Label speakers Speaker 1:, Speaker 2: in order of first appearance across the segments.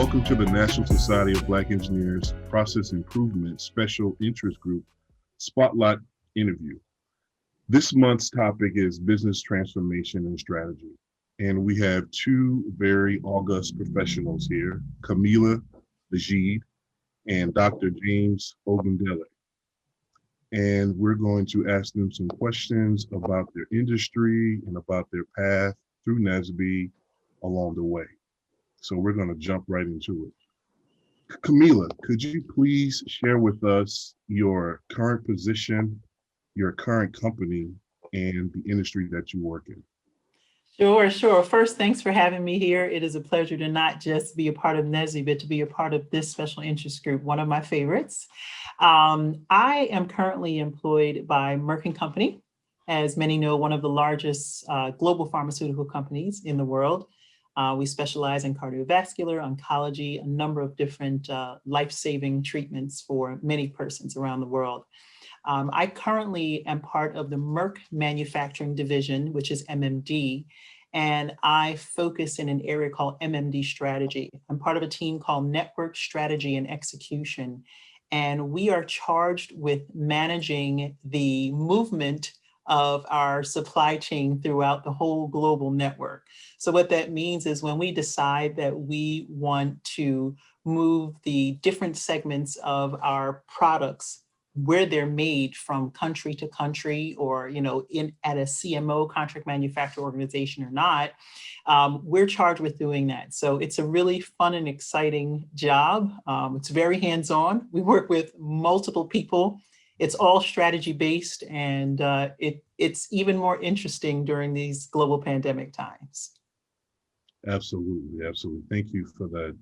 Speaker 1: Welcome to the National Society of Black Engineers Process Improvement Special Interest Group Spotlight Interview. This month's topic is business transformation and strategy. And we have two very august professionals here, Kameelah Majied and Dr. James Ogundele. And we're going to ask them some questions about their industry and about their path through NSBE along the way. So we're going to jump right into it. Kameelah, could you please share with us your current position, your current company, and the industry that you work in?
Speaker 2: Sure. First, thanks for having me here. It is a pleasure to not just be a part of NSBE, but to be a part of this special interest group, one of my favorites. I am currently employed by Merck Co. As many know, one of the largest global pharmaceutical companies in the world. We specialize in cardiovascular, oncology, a number of different life-saving treatments for many persons around the world. I currently am part of the Merck Manufacturing Division, which is MMD, and I focus in an area called MMD Strategy. I'm part of a team called Network Strategy and Execution, and we are charged with managing the movement of our supply chain throughout the whole global network. So what that means is when we decide that we want to move the different segments of our products where they're made from country to country, or at a CMO, contract manufacturer organization or not, we're charged with doing that. So it's a really fun and exciting job. It's very hands-on. We work with multiple people. It's all strategy based, and it's even more interesting during these global pandemic times.
Speaker 1: Absolutely. Thank you for that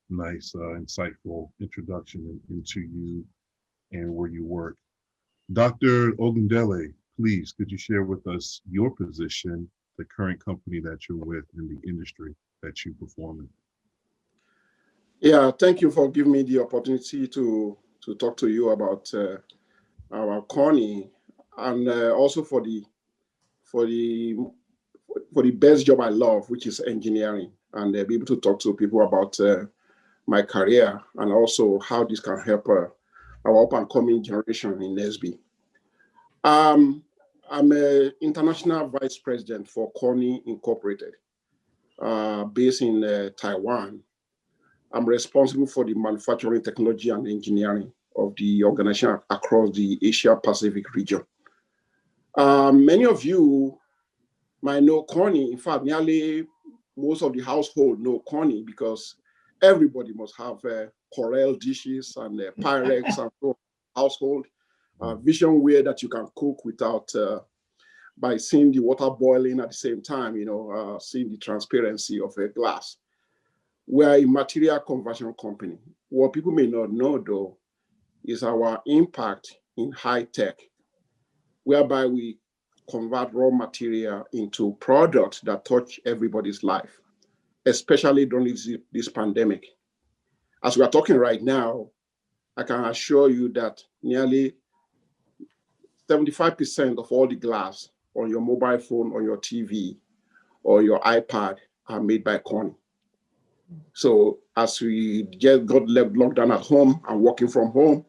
Speaker 1: nice, insightful introduction into you and where you work. Dr. Ogundele, please, could you share with us your position, the current company that you're with, and the industry that you perform in?
Speaker 3: Yeah, thank you for giving me the opportunity to talk to you about our company, and also for the best job I love, which is engineering, and be able to talk to people about my career and also how this can help our up-and-coming generation in NSBE. I'm an international vice president for Corning Incorporated, based in Taiwan. I'm responsible for the manufacturing, technology, and engineering of the organization across the Asia-Pacific region. Many of you might know Corning. In fact, nearly most of the household know Corning because everybody must have Corel dishes and Pyrex and so household visionware that you can cook without by seeing the water boiling at the same time, seeing the transparency of a glass. We are a material conversion company. What people may not know, though, is our impact in high tech, whereby we convert raw material into products that touch everybody's life, especially during this pandemic. As we are talking right now, I can assure you that nearly 75% of all the glass on your mobile phone, on your TV, or your iPad are made by Corning. So as we just got locked down at home and working from home,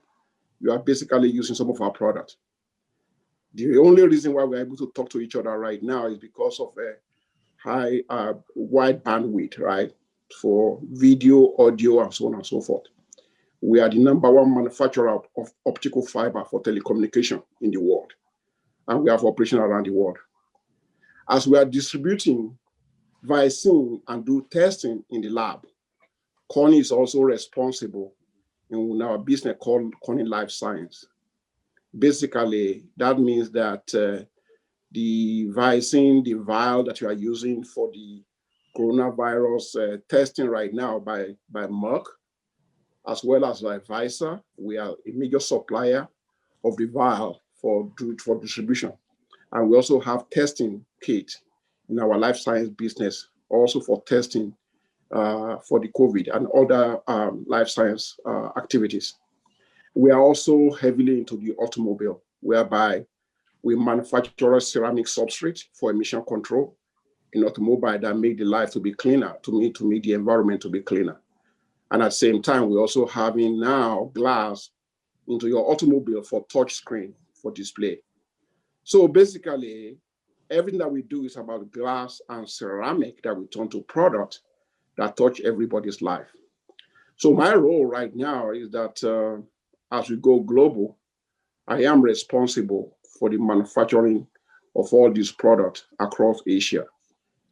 Speaker 3: you are basically using some of our products. The only reason why we're able to talk to each other right now is because of a high, wide bandwidth, right? For video, audio, and so on and so forth. We are the #1 manufacturer of optical fiber for telecommunication in the world. And we have operations around the world. As we are distributing vaccine and do testing in the lab, Corning is also responsible in our business called Corning Life Science. Basically, that means that the vaccine, the vial that you are using for the coronavirus testing right now by Merck, as well as by Pfizer, we are a major supplier of the vial for distribution. And we also have testing kit in our life science business, also for testing for the COVID and other life science activities. We are also heavily into the automobile, whereby we manufacture a ceramic substrate for emission control in automobile that make the life to be cleaner, to make the environment to be cleaner. And at the same time, we're also having now glass into your automobile for touch screen, for display. So basically, everything that we do is about glass and ceramic that we turn to product that touch everybody's life. So my role right now is that as we go global, I am responsible for the manufacturing of all these products across Asia.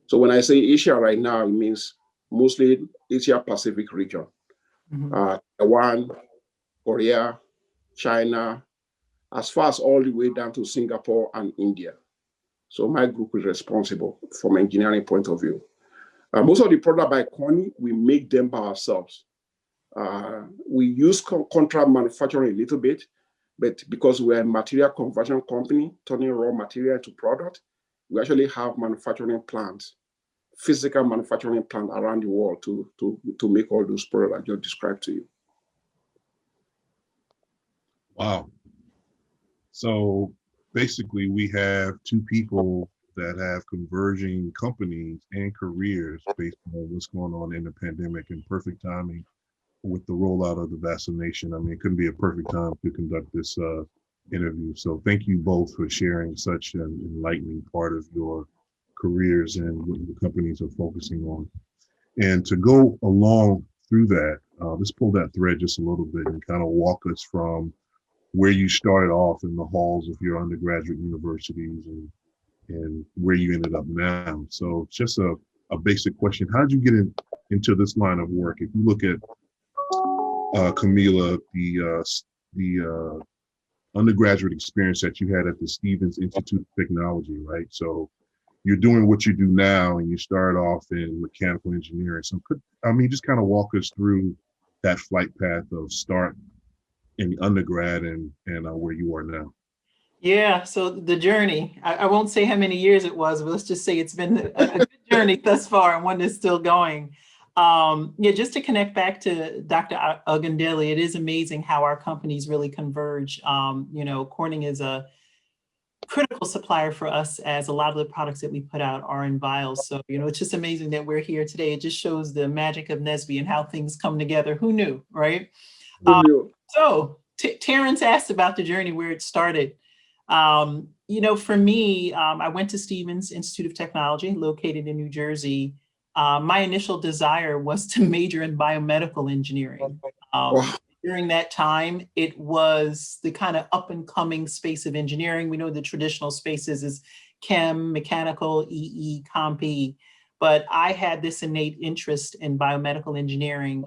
Speaker 3: So when I say Asia right now, it means mostly Asia Pacific region, Taiwan, Korea, China, as far as all the way down to Singapore and India. So my group is responsible from engineering point of view. Most of the product by Corning, we make them by ourselves. We use contract manufacturing a little bit, but because we're a material conversion company, turning raw material into product, we actually have manufacturing plants, physical manufacturing plant around the world to make all those products I just described to you.
Speaker 1: Wow. So basically, we have two people that have converging companies and careers based on what's going on in the pandemic, and perfect timing with the rollout of the vaccination. I mean, it couldn't be a perfect time to conduct this interview. So thank you both for sharing such an enlightening part of your careers and what your companies are focusing on. And to go along through that, let's pull that thread just a little bit and kind of walk us from where you started off in the halls of your undergraduate universities and where you ended up now. So just a basic question. How did you get into this line of work? If you look at Kameelah, the undergraduate experience that you had at the Stevens Institute of Technology, right? So you're doing what you do now, and you start off in mechanical engineering. So just kind of walk us through that flight path of start in undergrad and where you are now.
Speaker 2: Yeah, so the journey, I won't say how many years it was, but let's just say it's been a good journey thus far and one that's still going. Just to connect back to Dr. Ogundele, it is amazing how our companies really converge. Corning is a critical supplier for us, as a lot of the products that we put out are in vials. So, it's just amazing that we're here today. It just shows the magic of NSBE and how things come together. Who knew, right? So Terrence asked about the journey, where it started. For me, I went to Stevens Institute of Technology, located in New Jersey. My initial desire was to major in biomedical engineering. During that time, it was the kind of up and coming space of engineering. We know the traditional spaces is chem, mechanical, EE, comp. But I had this innate interest in biomedical engineering,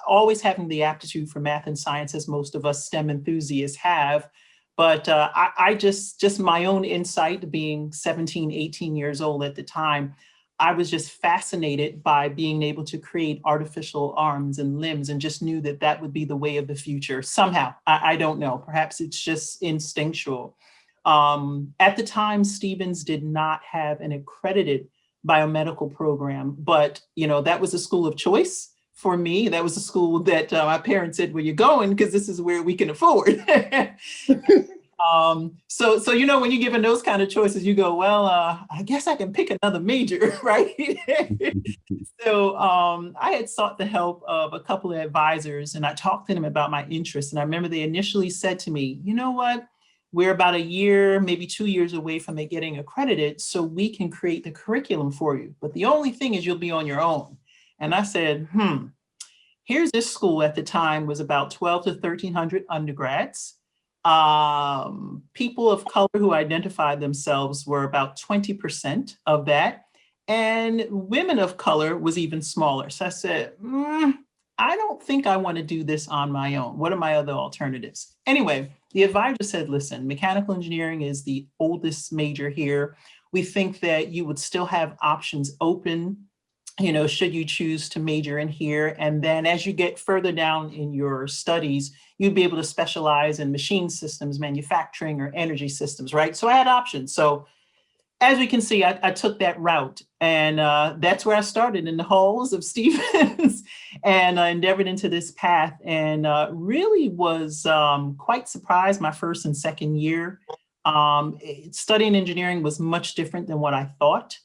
Speaker 2: always having the aptitude for math and science, as most of us STEM enthusiasts have. But I just my own insight, being 17, 18 years old at the time, I was just fascinated by being able to create artificial arms and limbs, and just knew that that would be the way of the future. Somehow, I don't know, perhaps it's just instinctual. At the time, Stevens did not have an accredited biomedical program, but that was a school of choice for me. That was a school that my parents said, "Where you going? Because this is where we can afford." So when you're given those kind of choices, you go, well, I guess I can pick another major, right? So I had sought the help of a couple of advisors, and I talked to them about my interests. And I remember they initially said to me, "You know what? We're about a year, maybe 2 years away from it getting accredited, so we can create the curriculum for you. But the only thing is you'll be on your own." And I said, here's this school. At the time was about 12 to 1,300 undergrads. People of color who identified themselves were about 20% of that. And women of color was even smaller. So I said, I don't think I want to do this on my own. What are my other alternatives? Anyway, the advisor said, listen, mechanical engineering is the oldest major here. We think that you would still have options open, should you choose to major in here. And then as you get further down in your studies, you'd be able to specialize in machine systems, manufacturing, or energy systems, right? So I had options. So as we can see, I took that route, and that's where I started, in the halls of Stevens, and I endeavored into this path, and really was quite surprised my first and second year. Studying engineering was much different than what I thought.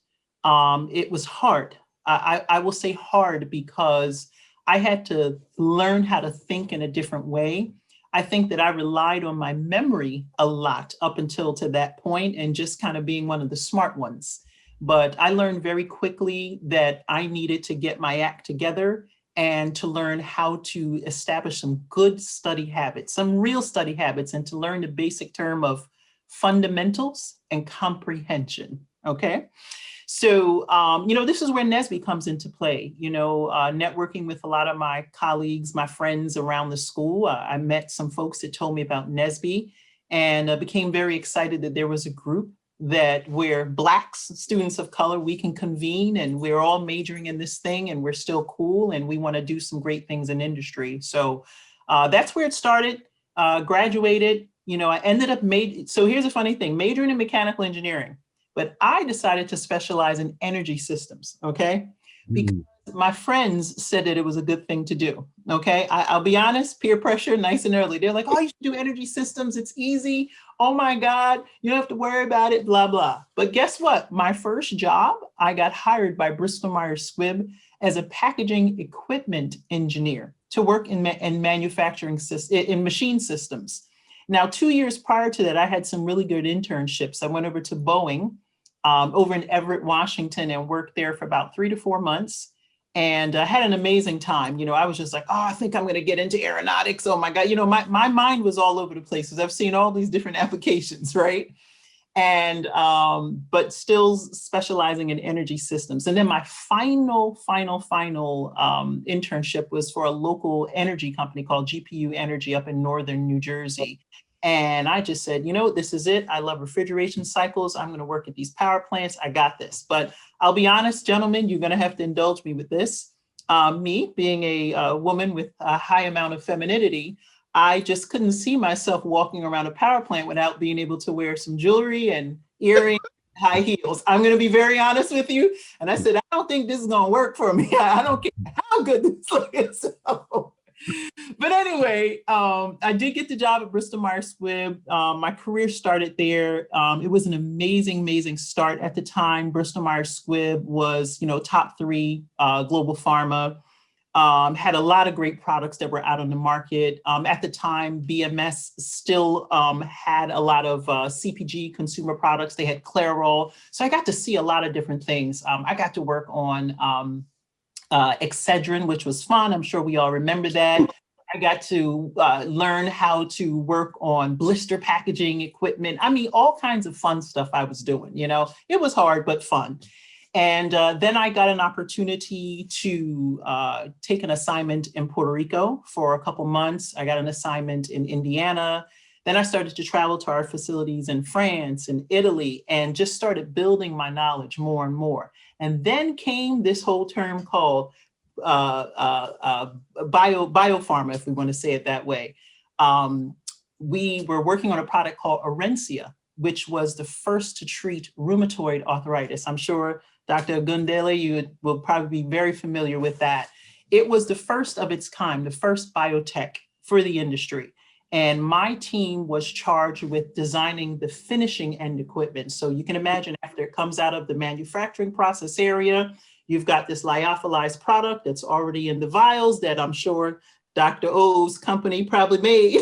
Speaker 2: It was hard. I will say hard because I had to learn how to think in a different way. I think that I relied on my memory a lot up until to that point and just kind of being one of the smart ones. But I learned very quickly that I needed to get my act together and to learn how to establish some good study habits, some real study habits, and to learn the basic term of fundamentals and comprehension, okay? So, this is where NSBE comes into play, networking with a lot of my colleagues, my friends around the school. I met some folks that told me about NSBE and became very excited that there was a group that where Blacks, students of color, we can convene and we're all majoring in this thing and we're still cool and we want to do some great things in industry. So that's where it started, graduated, I ended up so here's a funny thing, majoring in mechanical engineering. But I decided to specialize in energy systems, okay? Because my friends said that it was a good thing to do, okay? I'll be honest, peer pressure, nice and early. They're like, oh, you should do energy systems. It's easy. Oh my God, you don't have to worry about it, blah, blah. But guess what? My first job, I got hired by Bristol Myers Squibb as a packaging equipment engineer to work in manufacturing, in machine systems. Now, 2 years prior to that, I had some really good internships. I went over to Boeing, over in Everett, Washington, and worked there for about 3 to 4 months. And I had an amazing time. I was just like, oh, I think I'm going to get into aeronautics. Oh my God. My mind was all over the place because I've seen all these different applications, right? And, but still specializing in energy systems. And then my final internship was for a local energy company called GPU Energy up in northern New Jersey. And I just said, this is it. I love refrigeration cycles. I'm going to work at these power plants. I got this. But I'll be honest, gentlemen, you're going to have to indulge me with this. Me being a woman with a high amount of femininity, I just couldn't see myself walking around a power plant without being able to wear some jewelry and earrings, high heels. I'm going to be very honest with you. And I said, I don't think this is going to work for me. I don't care how good this looks. But anyway, I did get the job at Bristol Myers Squibb. My career started there. It was an amazing start at the time. Bristol Myers Squibb was, top 3 global pharma. Had a lot of great products that were out on the market. At the time, BMS still had a lot of CPG consumer products. They had Clairol. So I got to see a lot of different things. I got to work on Excedrin, which was fun. I'm sure we all remember that. I got to learn how to work on blister packaging equipment. I mean, all kinds of fun stuff I was doing, It was hard, but fun. And then I got an opportunity to take an assignment in Puerto Rico for a couple months. I got an assignment in Indiana. Then I started to travel to our facilities in France and Italy and just started building my knowledge more and more. And then came this whole term called biopharma, if we want to say it that way. We were working on a product called Orencia, which was the first to treat rheumatoid arthritis. I'm sure Dr. Ogundele, you will probably be very familiar with that. It was the first of its kind, the first biotech for the industry. And my team was charged with designing the finishing end equipment. So you can imagine after it comes out of the manufacturing process area, you've got this lyophilized product that's already in the vials that I'm sure Dr. O's company probably made.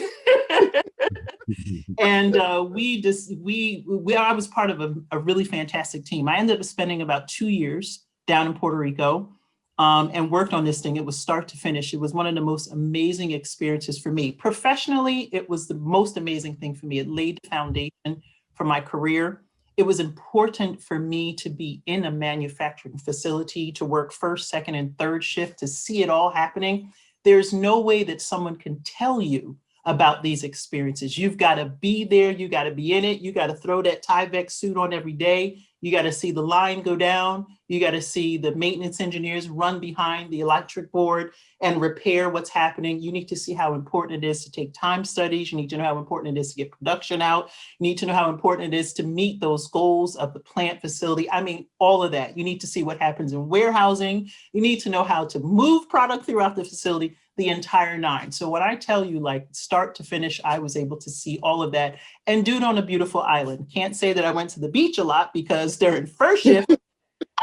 Speaker 2: And I was part of a really fantastic team. I ended up spending about 2 years down in Puerto Rico and worked on this thing. It was start to finish. It was one of the most amazing experiences for me. Professionally, it was the most amazing thing for me. It laid the foundation for my career. It was important for me to be in a manufacturing facility, to work first, second, and third shift, to see it all happening. There's no way that someone can tell you about these experiences. You've got to be there. You got to be in it. You got to throw that Tyvek suit on every day. You got to see the line go down. You got to see the maintenance engineers run behind the electric board and repair what's happening. You need to see how important it is to take time studies. You need to know how important it is to get production out. You need to know how important it is to meet those goals of the plant facility. I mean, all of that. You need to see what happens in warehousing. You need to know how to move product throughout the facility, the entire 9. So when I tell you, like, start to finish, I was able to see all of that and do it on a beautiful island. Can't say that I went to the beach a lot because during first shift,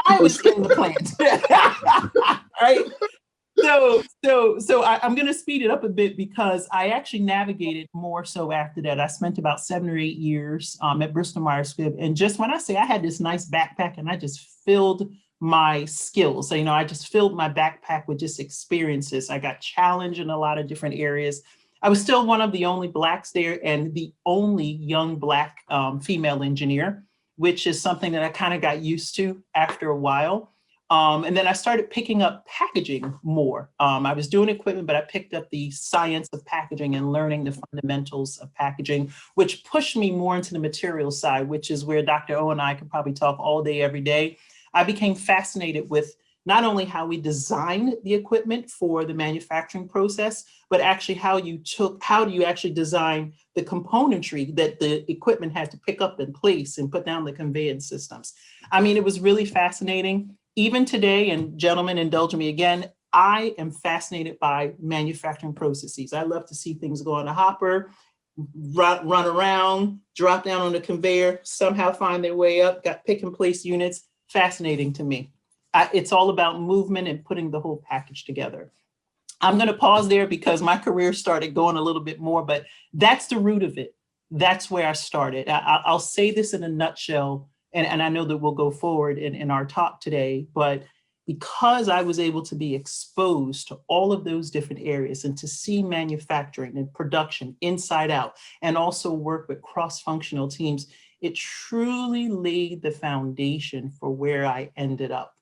Speaker 2: I was in the plant, right? I'm going to speed it up a bit because I actually navigated more so after that. I spent about 7 or 8 years at Bristol Myers Squibb. And just when I say I had this nice backpack and I just filled my skills. So, I just filled my backpack with just experiences. I got challenged in a lot of different areas. I was still one of the only Blacks there and the only young Black female engineer, which is something that I kind of got used to after a while. And then I started picking up packaging more. I was doing equipment, but I picked up the science of packaging and learning the fundamentals of packaging, which pushed me more into the material side, which is where Dr. O and I could probably talk all day, every day. I became fascinated with not only how we designed the equipment for the manufacturing process, but actually how do you actually design the componentry that the equipment had to pick up and place and put down the conveyance systems. I mean, it was really fascinating. Even today, and gentlemen, indulge me again, I am fascinated by manufacturing processes. I love to see things go on a hopper, run around, drop down on the conveyor, somehow find their way up, got pick and place units. Fascinating to me. It's all about movement and putting the whole package together. I'm going to pause there because my career started going a little bit more, but that's the root of it. That's where I started. I'll say this in a nutshell, and I know that we'll go forward in our talk today, but because I was able to be exposed to all of those different areas and to see manufacturing and production inside out, and also work with cross-functional teams, it truly laid the foundation for where I ended up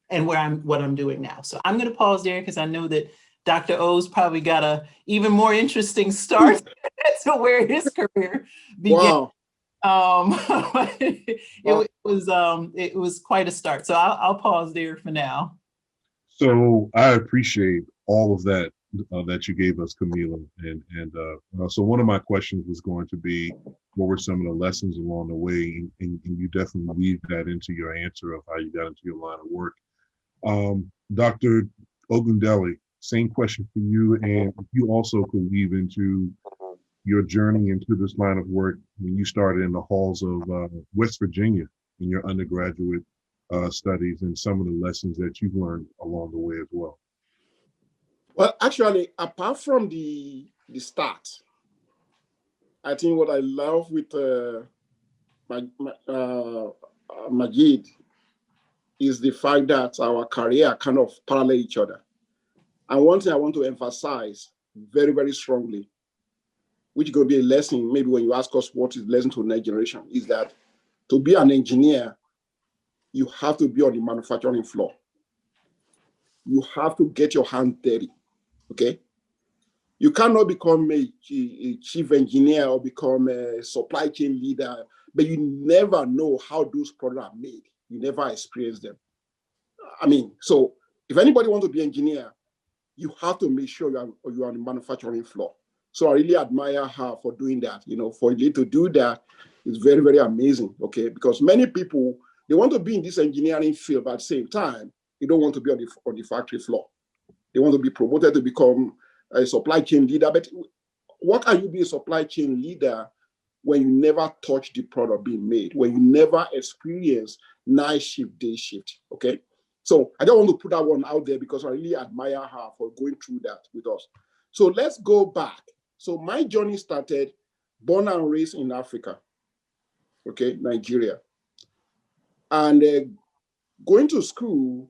Speaker 2: and what I'm doing now. So I'm going to pause there because I know that Dr. O's probably got a even more interesting start to where his career began.
Speaker 3: Wow.
Speaker 2: It was quite a start. So I'll pause there for now.
Speaker 1: So I appreciate all of that that you gave us, Kameelah. And so one of my questions was going to be, what were some of the lessons along the way? And you definitely weave that into your answer of how you got into your line of work. Dr. Ogundele, same question for you. And you also could weave into your journey into this line of work when you started in the halls of West Virginia in your undergraduate studies and some of the lessons that you've learned along the way as well.
Speaker 3: Well, actually, apart from the start, I think what I love with Majied is the fact that our career kind of parallel each other. And one thing I want to emphasize very, very strongly, which is going to be a lesson, maybe when you ask us what is the lesson to the next generation, is that to be an engineer, you have to be on the manufacturing floor. You have to get your hands dirty, okay? You cannot become a chief engineer or become a supply chain leader, but you never know how those products are made. You never experience them. I mean, so if anybody wants to be an engineer, you have to make sure you're on the manufacturing floor. So I really admire her for doing that. For you to do that is very, very amazing, okay? Because many people, they want to be in this engineering field, but at the same time, they don't want to be on the factory floor. They want to be promoted to become a supply chain leader. But what can you be a supply chain leader when you never touch the product being made, when you never experience night shift, day shift, okay? So I don't want to put that one out there because I really admire her for going through that with us. So let's go back. So my journey started born and raised in Africa, okay, Nigeria. And going to school,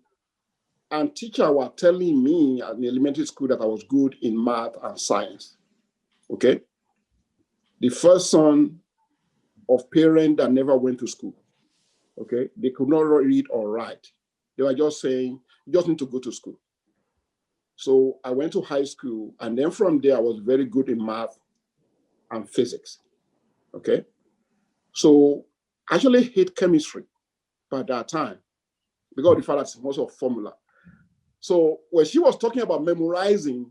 Speaker 3: and teacher were telling me at the elementary school that I was good in math and science, okay? The first son of parents that never went to school, okay? They could not read or write. They were just saying, you just need to go to school. So I went to high school, and then from there, I was very good in math and physics, okay? So I actually hate chemistry by that time because of the fact that it's most of formula. So when she was talking about memorizing,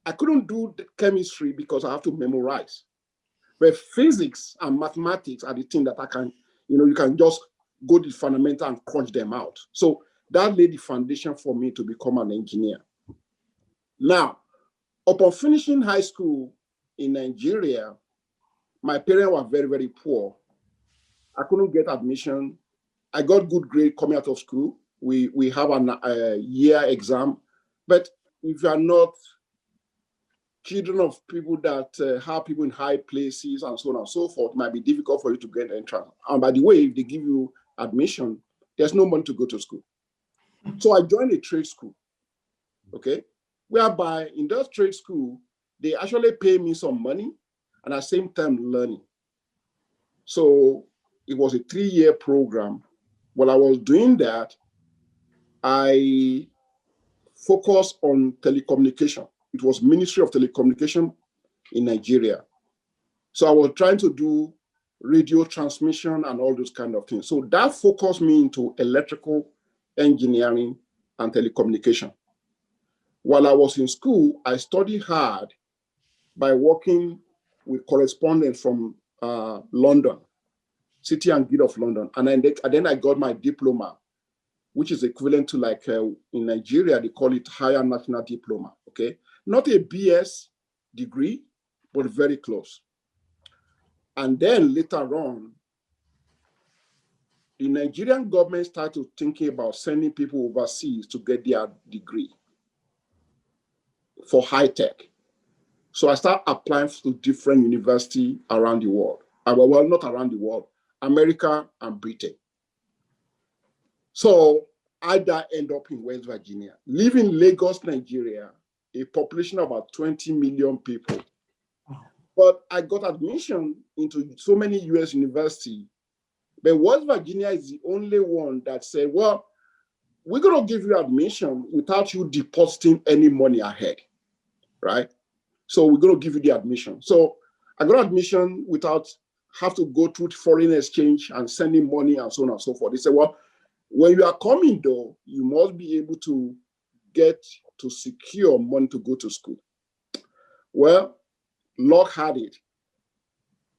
Speaker 3: I couldn't do the chemistry because I have to memorize. But physics and mathematics are the thing that I can, you can just go to the fundamental and crunch them out. So that laid the foundation for me to become an engineer. Now, upon finishing high school in Nigeria, my parents were very, very poor. I couldn't get admission. I got good grade coming out of school. We have a year exam, But if you are not children of people that have people in high places and so on and so forth, it might be difficult for you to get entrance. And by the way, if they give you admission, there's no money to go to school. So I joined a trade school, okay? Whereby in that trade school, they actually pay me some money and at the same time learning. So it was a 3-year program. While I was doing that, I focused on telecommunication. It was Ministry of Telecommunication in Nigeria. So I was trying to do radio transmission and all those kind of things. So that focused me into electrical engineering and telecommunication. While I was in school, I studied hard by working with correspondents from London, City and Guild of London. And then I got my diploma, which is equivalent to like in Nigeria, they call it Higher National Diploma, okay? Not a BS degree, but very close. And then later on, the Nigerian government started thinking about sending people overseas to get their degree for high tech. So I started applying to different universities around the world. Well, not around the world, America and Britain. So I end up in West Virginia, living Lagos, Nigeria, a population of about 20 million people. But I got admission into so many US universities. But West Virginia is the only one that said, well, we're going to give you admission without you depositing any money ahead, right? So we're going to give you the admission. So I got admission without have to go through foreign exchange and sending money and so on and so forth. They said, well, when you are coming though, you must be able to get to secure money to go to school. Well, luck had it.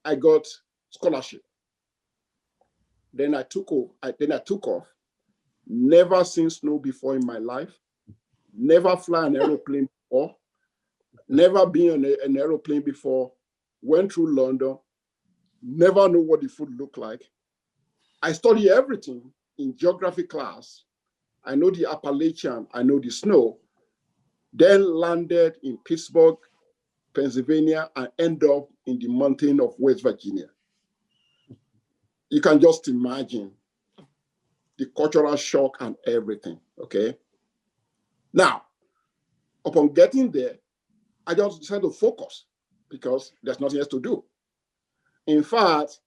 Speaker 3: I got scholarship. Then I took off. Never seen snow before in my life. Never fly an aeroplane before. Never been on an aeroplane before. Went through London. Never know what the food looked like. I study everything in geography class. I know the Appalachian. I know the snow. Then landed in Pittsburgh, Pennsylvania, and end up in the mountain of West Virginia. You can just imagine the cultural shock and everything, okay? Now, upon getting there, I just decided to focus because there's nothing else to do. In fact,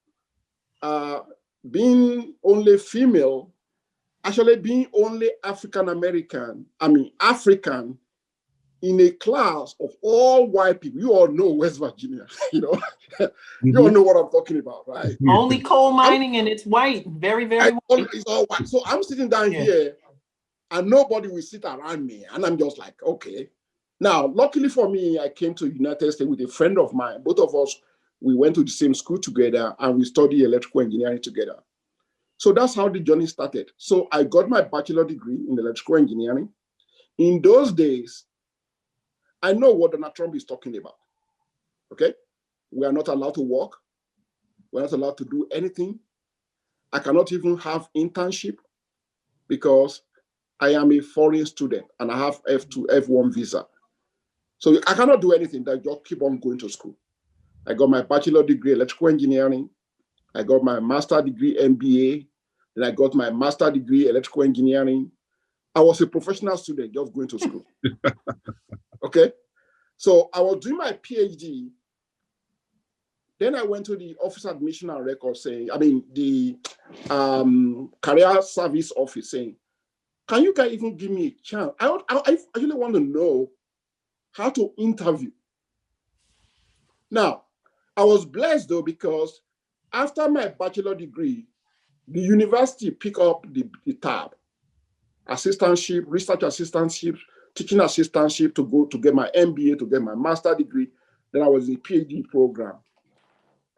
Speaker 3: being only female, actually being only African in a class of all white people. You all know West Virginia, you know. You all know what I'm talking about, right?
Speaker 2: Only coal mining and it's white, very, very white.
Speaker 3: It's all white. So I'm sitting down here and nobody will sit around me. And I'm just like, okay. Now, luckily for me, I came to United States with a friend of mine. Both of us, we went to the same school together and we studied electrical engineering together. So that's how the journey started. So I got my bachelor degree in electrical engineering. In those days, I know what Donald Trump is talking about, okay? We are not allowed to work. We're not allowed to do anything. I cannot even have internship because I am a foreign student and I have F2, F1 visa. So I cannot do anything, that just keep on going to school. I got my bachelor degree, electrical engineering. I got my master degree, MBA. Then I got my master degree, electrical engineering. I was a professional student just going to school. Okay, so I was doing my PhD. Then I went to the office admission and record the career service office saying, can you guys even give me a chance? I actually want to know how to interview. Now, I was blessed though, because after my bachelor degree, the university picked up the tab, assistantship, research assistantship, teaching assistantship to go to get my MBA, to get my master degree. Then I was in the PhD program.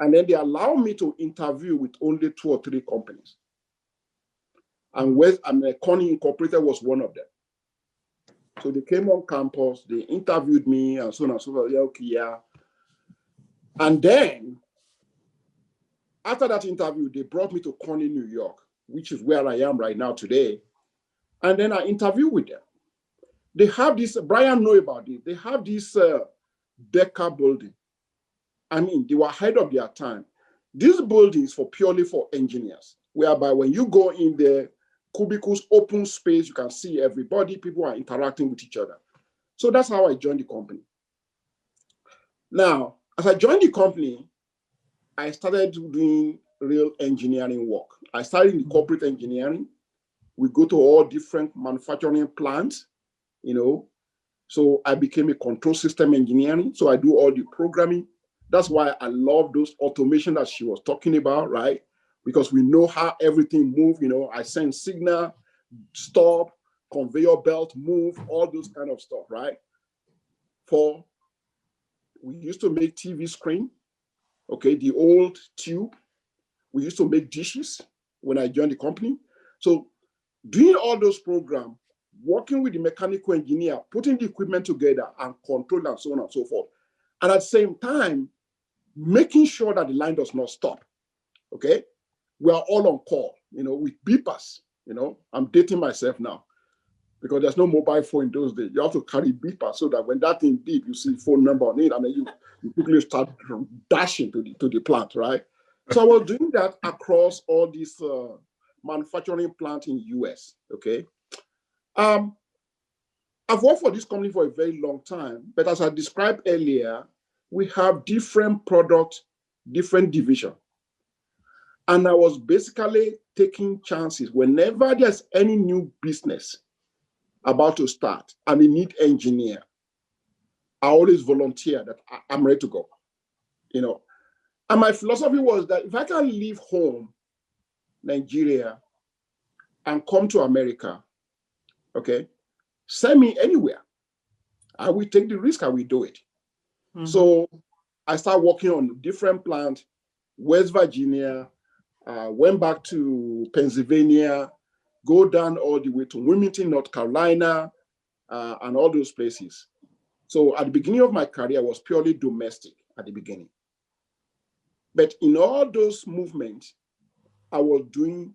Speaker 3: And then they allowed me to interview with only 2 or 3 companies. And Connie Incorporated was one of them. So they came on campus, they interviewed me and so on and so forth. Yeah, okay, yeah. And then after that interview, they brought me to Connie, New York, which is where I am right now today. And then I interviewed with them. They have this, Brian know about it. They have this Decker building. I mean, they were ahead of their time. This building is purely for engineers, whereby when you go in there, cubicles, open space, you can see everybody, people are interacting with each other. So that's how I joined the company. Now, as I joined the company, I started doing real engineering work. I started in corporate engineering. We go to all different manufacturing plants, you know. So I became a control system engineering. So I do all the programming. That's why I love those automation that she was talking about, right? Because we know how everything moves, you know. I send signal, stop, conveyor belt, move, all those kind of stuff, right? We used to make TV screen, okay, the old tube. We used to make dishes when I joined the company. So doing all those programs, working with the mechanical engineer, putting the equipment together and control and so on and so forth. And at the same time, making sure that the line does not stop, okay? We are all on call, you know, with beepers, you know. I'm dating myself now because there's no mobile phone in those days. You have to carry beepers so that when that thing beep, you see phone number on it, and then you quickly start dashing to the plant, right? So I was doing that across all these manufacturing plants in US, okay? I've worked for this company for a very long time, but as I described earlier, we have different products, different division. And I was basically taking chances whenever there's any new business about to start and they need engineer. I always volunteer that I'm ready to go, you know. And my philosophy was that if I can leave home, Nigeria, and come to America, okay, send me anywhere. I will take the risk, I will do it. Mm-hmm. So I started working on different plants, West Virginia, went back to Pennsylvania, go down all the way to Wilmington, North Carolina, and all those places. So at the beginning of my career, I was purely domestic at the beginning. But in all those movements, I was doing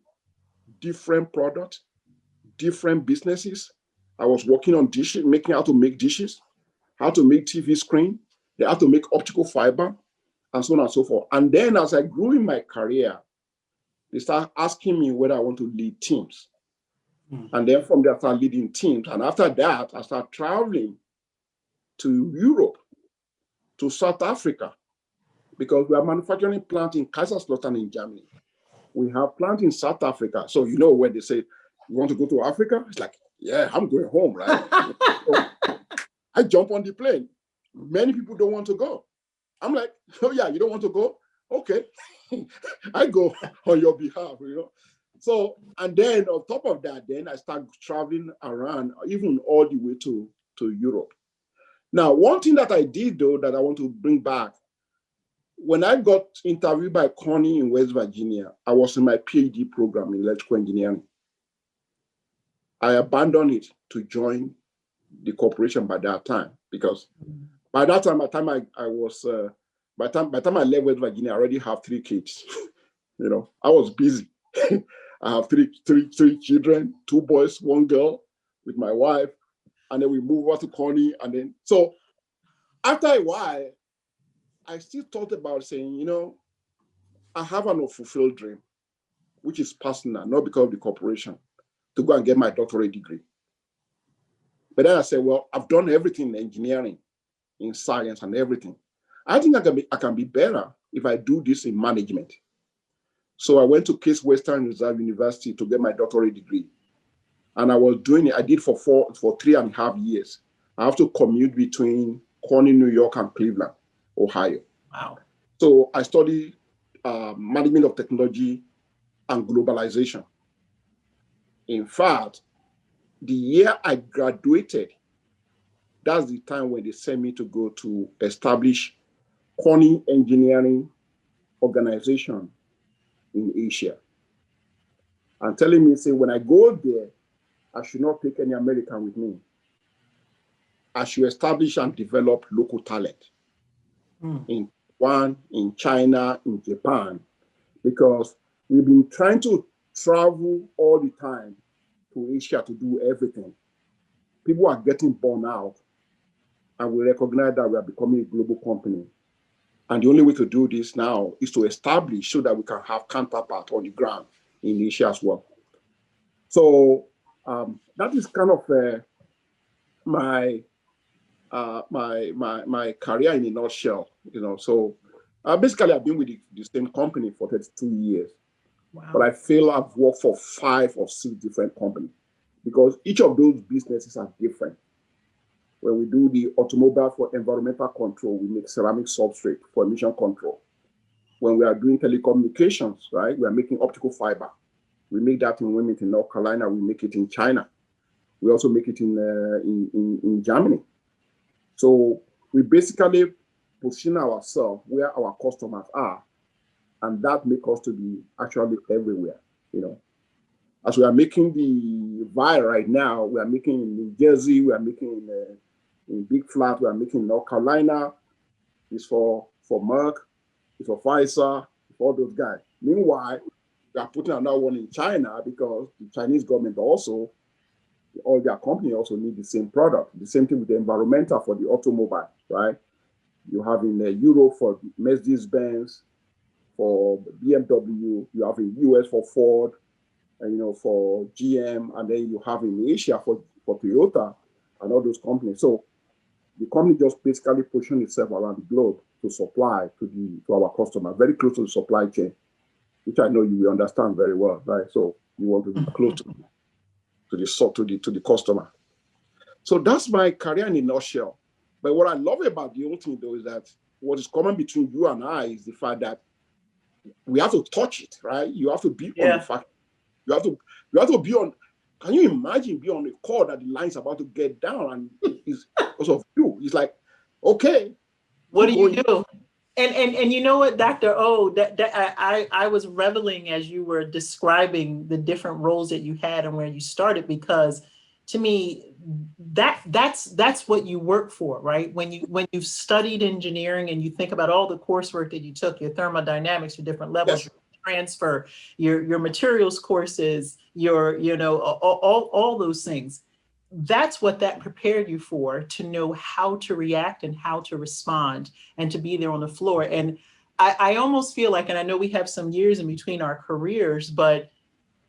Speaker 3: different products, different businesses. I was working on dishes, making how to make dishes, how to make TV screen, how to make optical fiber, and so on and so forth. And then as I grew in my career, they start asking me whether I want to lead teams. Mm-hmm. And then from there, I started leading teams. And after that, I started traveling to Europe, to South Africa, because we are manufacturing plant in Kaiserslautern in Germany. We have plant in South Africa. So you know when they say, you want to go to Africa? It's like, yeah, I'm going home, right? So I jump on the plane. Many people don't want to go. I'm like, oh yeah, you don't want to go? Okay. I go on your behalf, you know. So, and then on top of that, then I start traveling around, even all the way to Europe. Now, one thing that I did though, that I want to bring back, when I got interviewed by Connie in West Virginia, I was in my PhD program in electrical engineering. I abandoned it to join the corporation by that time, because by that time, by the time I left West Virginia, I already have 3 kids. You know, I was busy. I have three children, 2 boys, 1 girl with my wife. And then we move over to Connie. And then, so after a while, I still thought about saying, you know, I have an unfulfilled dream, which is personal, not because of the corporation, to go and get my doctorate degree. But then I said, well, I've done everything in engineering, in science and everything. I think I can be better if I do this in management. So I went to Case Western Reserve University to get my doctorate degree. And I was doing it, I did for 3.5 years. I have to commute between Connie, New York and Cleveland, Ohio.
Speaker 2: Wow.
Speaker 3: So I studied management of technology and globalization. In fact, the year I graduated, that's the time when they sent me to go to establish Connie Engineering Organization in Asia. And telling me, say, when I go there, I should not take any American with me. I should establish and develop local talent in Taiwan, in China, in Japan, because we've been trying to travel all the time to Asia to do everything. people are getting burned out, and we recognize that we are becoming a global company. And the only way to do this now is to establish so that we can have counterpart on the ground in Asia as well. So that is kind of my career in a nutshell. So basically I've been with the same company for 32 years.
Speaker 2: Wow.
Speaker 3: But I feel I've worked for 5 or 6 different companies because each of those businesses are different. When we do the automobile for environmental control, we make ceramic substrate for emission control. When we are doing telecommunications, right, we are making optical fiber. We make that in Wilmington, North Carolina. We make it in China. We also make it in Germany. So we basically position ourselves where our customers are, and that makes us to be actually everywhere. As we are making the vial right now, we are making in New Jersey, we are making in Big Flat, we are making in North Carolina. It's for Merck, it's for Pfizer, for all those guys. Meanwhile, we are putting another one in China because the Chinese government also, all their companies also need the same product. The same thing with the environmental for the automobile, right? You have in Europe for Mercedes-Benz, for BMW, you have in US for Ford, and for GM, and then you have in Asia for Toyota and all those companies. So the company just basically positioned itself around the globe to supply to our customers, very close to the supply chain, which I know you will understand very well, right? So you want to be close to the customer. So that's my career in a nutshell. But what I love about the whole thing, though, is that what is common between you and I is the fact that we have to touch it, right? You have to be on the fact. You have to be on. Can you imagine being on a call that the line's about to get down and it's because of you? It's like, okay,
Speaker 2: what do you do? And you know what, Dr. O, that I was reveling as you were describing the different roles that you had and where you started, because to me, that's what you work for, right? When you've studied engineering and you think about all the coursework that you took, your thermodynamics, your different levels, your transfer, your materials courses, your all those things. That's what that prepared you for, to know how to react and how to respond and to be there on the floor. And I almost feel like, and I know we have some years in between our careers, but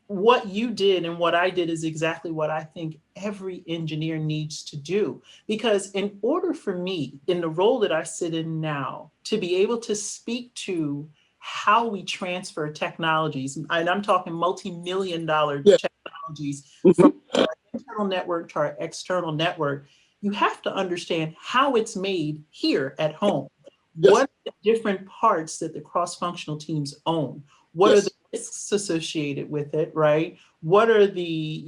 Speaker 2: what you did and what I did is exactly what I think every engineer needs to do. Because in order for me, in the role that I sit in now, to be able to speak to how we transfer technologies, and I'm talking multi-million-dollar technologies from our internal network to our external network, you have to understand how it's made here at home. What are the different parts that the cross-functional teams own? What are the risks associated with it, right? What are the,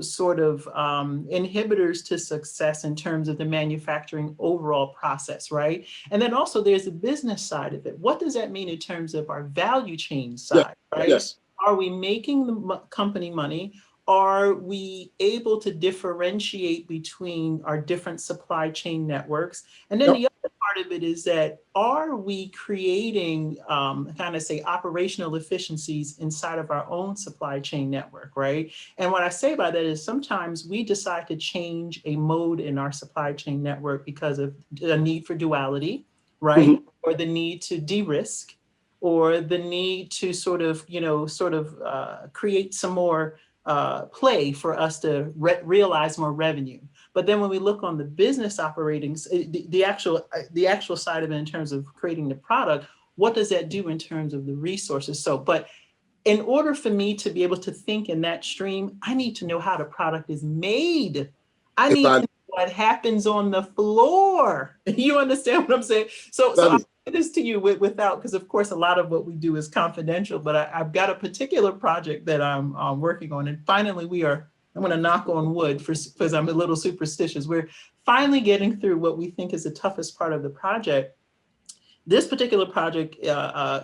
Speaker 2: sort of inhibitors to success in terms of the manufacturing overall process, right? And then also there's the business side of it. What does that mean in terms of our value chain side, right?
Speaker 3: Yes.
Speaker 2: Are we making the company money? Are we able to differentiate between our different supply chain networks? And then the other part of it is that, are we creating operational efficiencies inside of our own supply chain network, right? And what I say by that is sometimes we decide to change a mode in our supply chain network because of the need for duality, right? Or the need to de-risk, or the need to sort of create some more play for us to realize more revenue. But then when we look on the business operating, the actual side of it in terms of creating the product, what does that do in terms of the resources? So, but in order for me to be able to think in that stream, I need to know how the product is made. I need to know what happens on the floor. You understand what I'm saying? So I'll say this to you without, because of course a lot of what we do is confidential, but I've got a particular project that I'm working on. And finally I'm going to knock on wood because I'm a little superstitious. We're finally getting through what we think is the toughest part of the project. This particular project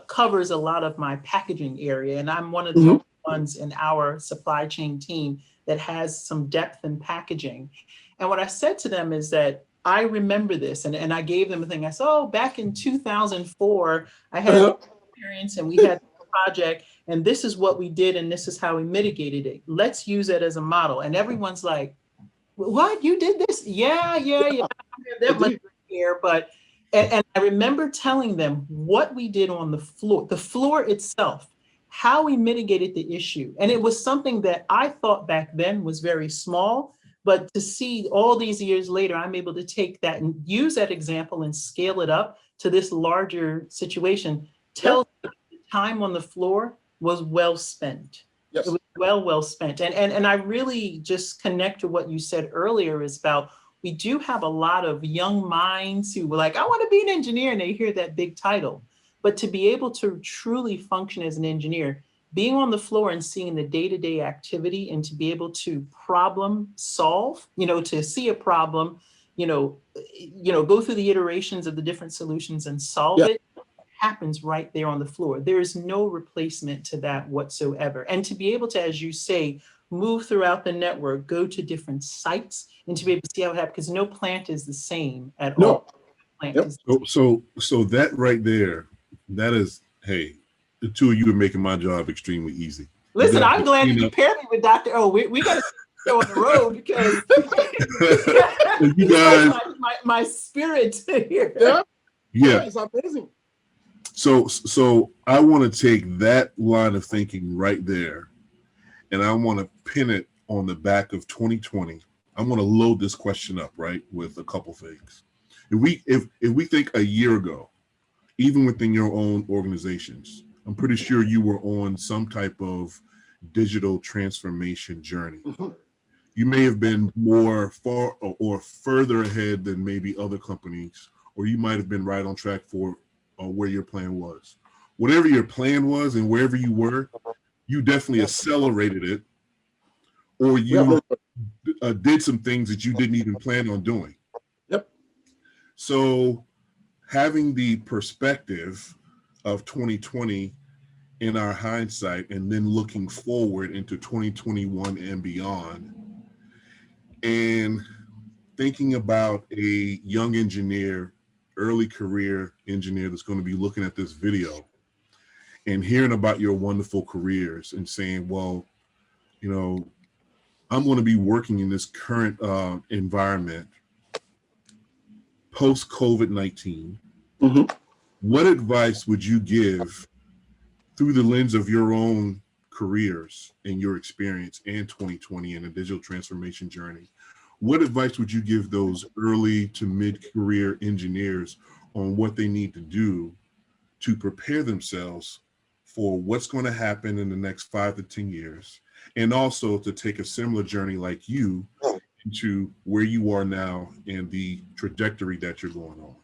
Speaker 2: covers a lot of my packaging area, and I'm one of the only ones in our supply chain team that has some depth in packaging. And what I said to them is that I remember this, and I gave them a thing. I said, back in 2004, I had experience and we had a project, and this is what we did, and this is how we mitigated it. Let's use it as a model. And everyone's like, What, you did this? Yeah. I don't have that much here, but and I remember telling them what we did on the floor itself, how we mitigated the issue. And it was something that I thought back then was very small, but to see all these years later, I'm able to take that and use that example and scale it up to this larger situation, tells me the time on the floor was well spent.
Speaker 3: Yes.
Speaker 2: It was well spent. And I really just connect to what you said earlier is about, we do have a lot of young minds who were like, I want to be an engineer, and they hear that big title. But to be able to truly function as an engineer, being on the floor and seeing the day-to-day activity, and to be able to problem solve, to see a problem, go through the iterations of the different solutions and solve it, happens right there on the floor. There is no replacement to that whatsoever. And to be able to, as you say, move throughout the network, go to different sites, and to be able to see how it happens, because no plant is the same at all. Plant is
Speaker 1: So that right there, that is, hey, the two of you are making my job extremely easy.
Speaker 2: Listen, I'm glad you paired me with Dr. O. We got to go on the road, because
Speaker 1: you guys,
Speaker 2: my spirit here.
Speaker 3: Yeah, it's amazing.
Speaker 1: So I want to take that line of thinking right there, and I want to pin it on the back of 2020. I want to load this question up, right, with a couple things. If we think a year ago, even within your own organizations, I'm pretty sure you were on some type of digital transformation journey. You may have been more far or further ahead than maybe other companies, or you might have been right on track for where your plan was. Whatever your plan was and wherever you were, you definitely accelerated it, or you did some things that you didn't even plan on doing.
Speaker 3: Yep.
Speaker 1: So having the perspective of 2020 in our hindsight, and then looking forward into 2021 and beyond, and thinking about a young engineer, early career engineer that's going to be looking at this video and hearing about your wonderful careers and saying, well, I'm going to be working in this current environment post COVID-19. What advice would you give through the lens of your own careers and your experience in 2020 and a digital transformation journey? What advice would you give those early to mid-career engineers on what they need to do to prepare themselves for what's going to happen in the next 5 to 10 years, and also to take a similar journey like you into where you are now and the trajectory that you're going on?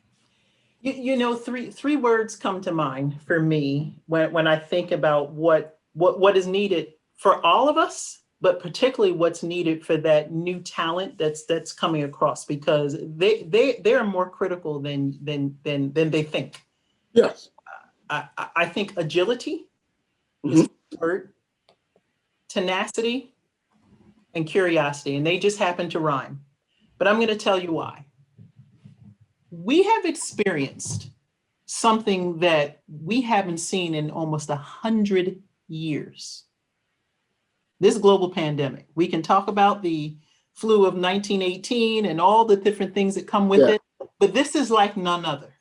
Speaker 2: Three words come to mind for me when I think about what is needed for all of us, but particularly what's needed for that new talent that's coming across, because they are more critical than they think.
Speaker 3: Yes.
Speaker 2: I think agility is the word, tenacity, and curiosity, and they just happen to rhyme. But I'm going to tell you why. We have experienced something that we haven't seen in almost 100 years. This global pandemic. We can talk about the flu of 1918 and all the different things that come with it, but this is like none other.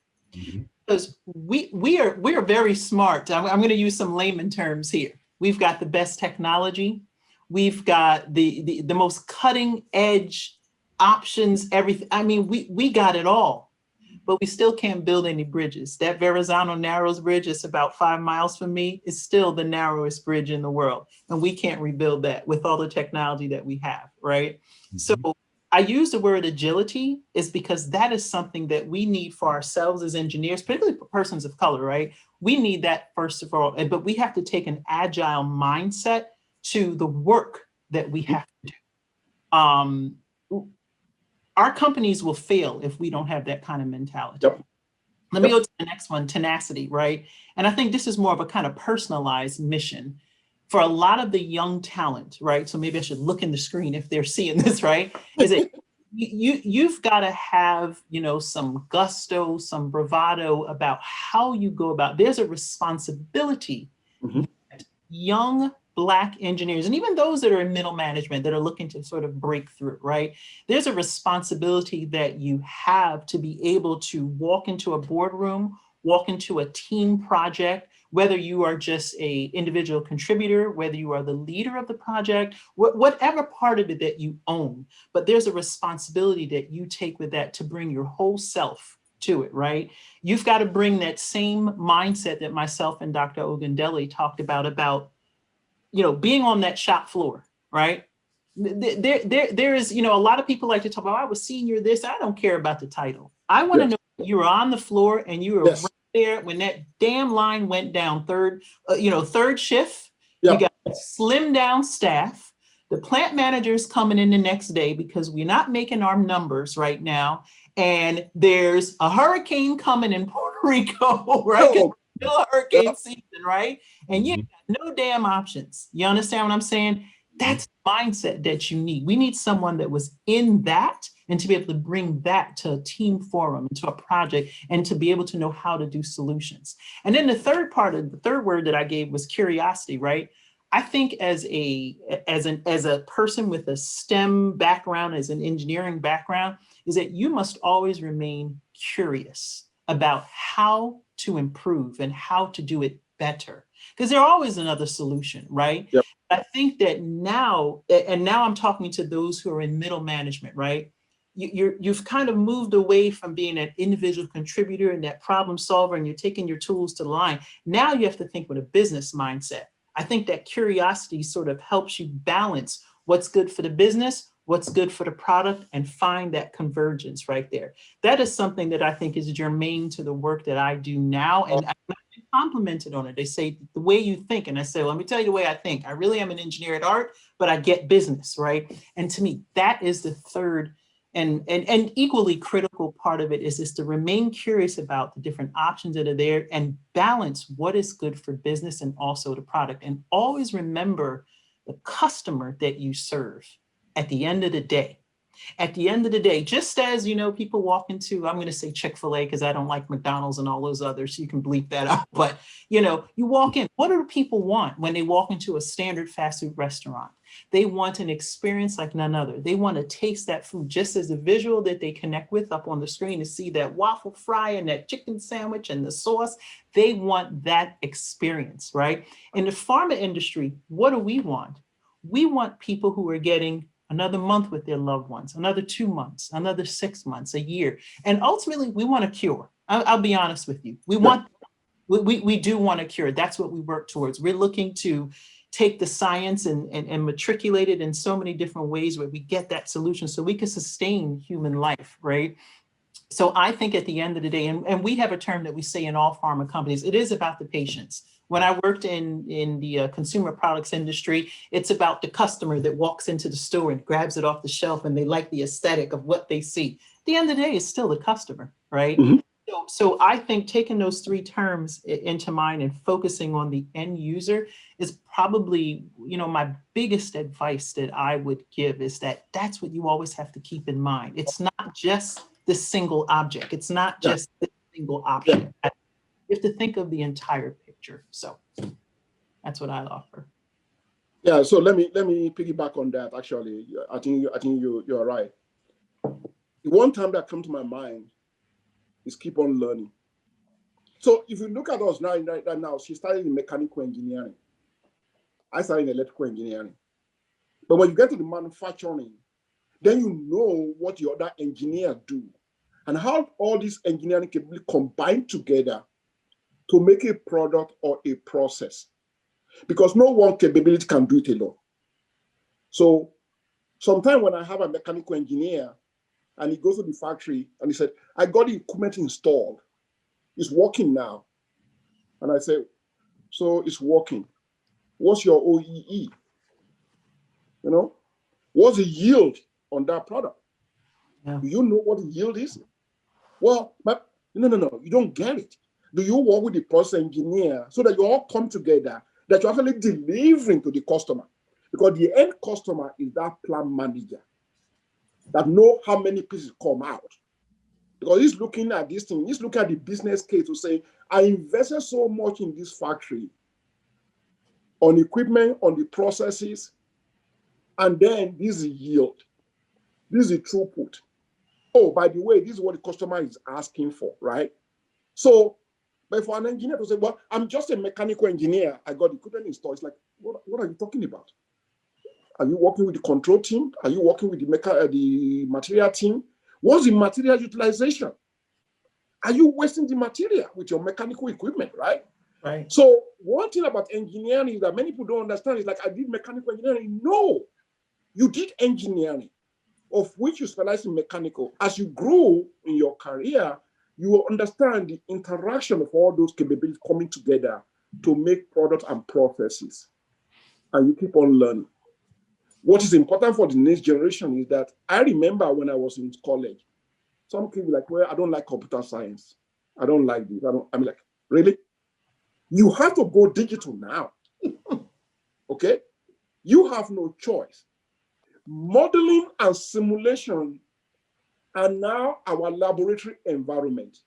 Speaker 2: Because we are very smart. I'm going to use some layman terms here. We've got the best technology. We've got the most cutting edge options, everything. I mean, we got it all, but we still can't build any bridges. That Verrazano Narrows Bridge, it's about 5 miles from me, is still the narrowest bridge in the world. And we can't rebuild that with all the technology that we have, right? So I use the word agility is because that is something that we need for ourselves as engineers, particularly persons of color, right? We need that first of all, but we have to take an agile mindset to the work that we have to do. Our companies will fail if we don't have that kind of mentality. Let me go to the next one, tenacity, right? And I think this is more of a kind of personalized mission for a lot of the young talent, right? So maybe I should look in the screen if they're seeing this, right? Is it you've got to have, some gusto, some bravado about how you go about. There's a responsibility that young Black engineers, and even those that are in middle management that are looking to sort of break through, right? There's a responsibility that you have to be able to walk into a boardroom, walk into a team project, whether you are just a individual contributor, whether you are the leader of the project, whatever part of it that you own, but there's a responsibility that you take with that to bring your whole self to it, right? You've got to bring that same mindset that myself and Dr. Ogundele talked about, being on that shop floor, right? There is, a lot of people like to talk about, I was senior this, I don't care about the title. I want to know you were on the floor and you were right there when that damn line went down, third shift. You got slim down staff. The plant manager's coming in the next day because we're not making our numbers right now. And there's a hurricane coming in Puerto Rico, right? It's still a hurricane season, right? And you got no damn options. You understand what I'm saying? That's the mindset that you need. We need someone that was in that and to be able to bring that to a team forum, to a project, and to be able to know how to do solutions. And then the third word that I gave was curiosity, right? I think as a person with a STEM background, as an engineering background, is that you must always remain curious about how to improve and how to do it better, because there's always another solution, right?
Speaker 3: Yep.
Speaker 2: I think that now I'm talking to those who are in middle management, right? You've kind of moved away from being an individual contributor and that problem solver, and you're taking your tools to the line. Now you have to think with a business mindset. I think that curiosity sort of helps you balance what's good for the business, what's good for the product, and find that convergence right there. That is something that I think is germane to the work that I do now. And I've been complimented on it. They say the way you think. And I say, well, let me tell you the way I think. I really am an engineer at art, but I get business, right? And to me, that is the third and equally critical part of it is to remain curious about the different options that are there and balance what is good for business and also the product. And always remember the customer that you serve at the end of the day. At the end of the day, just as, people walk into, I'm going to say Chick-fil-A because I don't like McDonald's and all those others, so you can bleep that out. But, you walk in, what do people want when they walk into a standard fast food restaurant? They want an experience like none other. They want to taste that food just as the visual that they connect with up on the screen to see that waffle fry and that chicken sandwich and the sauce. They want that experience, right? In the pharma industry, what do we want? We want people who are getting another month with their loved ones, another 2 months, another 6 months, a year. And ultimately, we want a cure. I'll be honest with you. We do want a cure. That's what we work towards. We're looking to take the science and matriculate it in so many different ways where we get that solution so we can sustain human life, right? So I think at the end of the day, and we have a term that we say in all pharma companies, it is about the patients. When I worked in the consumer products industry, it's about the customer that walks into the store and grabs it off the shelf and they like the aesthetic of what they see. At the end of the day, it's still the customer, right?
Speaker 3: Mhm.
Speaker 2: So I think taking those three terms into mind and focusing on the end user is probably, my biggest advice that I would give is that's what you always have to keep in mind. It's not just the single object. It's not just the single option. You have to think of the entire picture. So that's what I offer.
Speaker 3: Yeah. So let me piggyback on that. Actually, I think you're right. The one time that comes to my mind is keep on learning. So if you look at us right now, she started in mechanical engineering. I started in electrical engineering. But when you get to the manufacturing, then you know what the other engineers do and how all these engineering can be combined together to make a product or a process. Because no one capability can do it alone. So sometimes when I have a mechanical engineer and he goes to the factory and he said, I got the equipment installed. It's working now. And I say, so it's working. What's your OEE? What's the yield on that product?
Speaker 2: Yeah.
Speaker 3: Do you know what the yield is? Well, but no, you don't get it. Do you work with the process engineer so that you all come together, that you're actually delivering to the customer? Because the end customer is that plant manager that know how many pieces come out. Because he's looking at this thing, he's looking at the business case to say, I invested so much in this factory. on equipment, on the processes, and then this is yield. This is the throughput. Oh, by the way, this is what the customer is asking for, right? So, but for an engineer to say, well, I'm just a mechanical engineer, I got equipment installed, it's like, what are you talking about? Are you working with the control team? Are you working with the material team? What's the material utilization? Are you wasting the material with your mechanical equipment, right?
Speaker 2: Right.
Speaker 3: So one thing about engineering is that many people don't understand is like, I did mechanical engineering. No, you did engineering, of which you specialize in mechanical. As you grow in your career, you will understand the interaction of all those capabilities coming together to make products and processes. And you keep on learning. What is important for the next generation is that I remember when I was in college, some people like, well, I don't like computer science. I don't like this. I'm like, really? You have to go digital now. Okay? You have no choice. Modeling and simulation are now our laboratory environment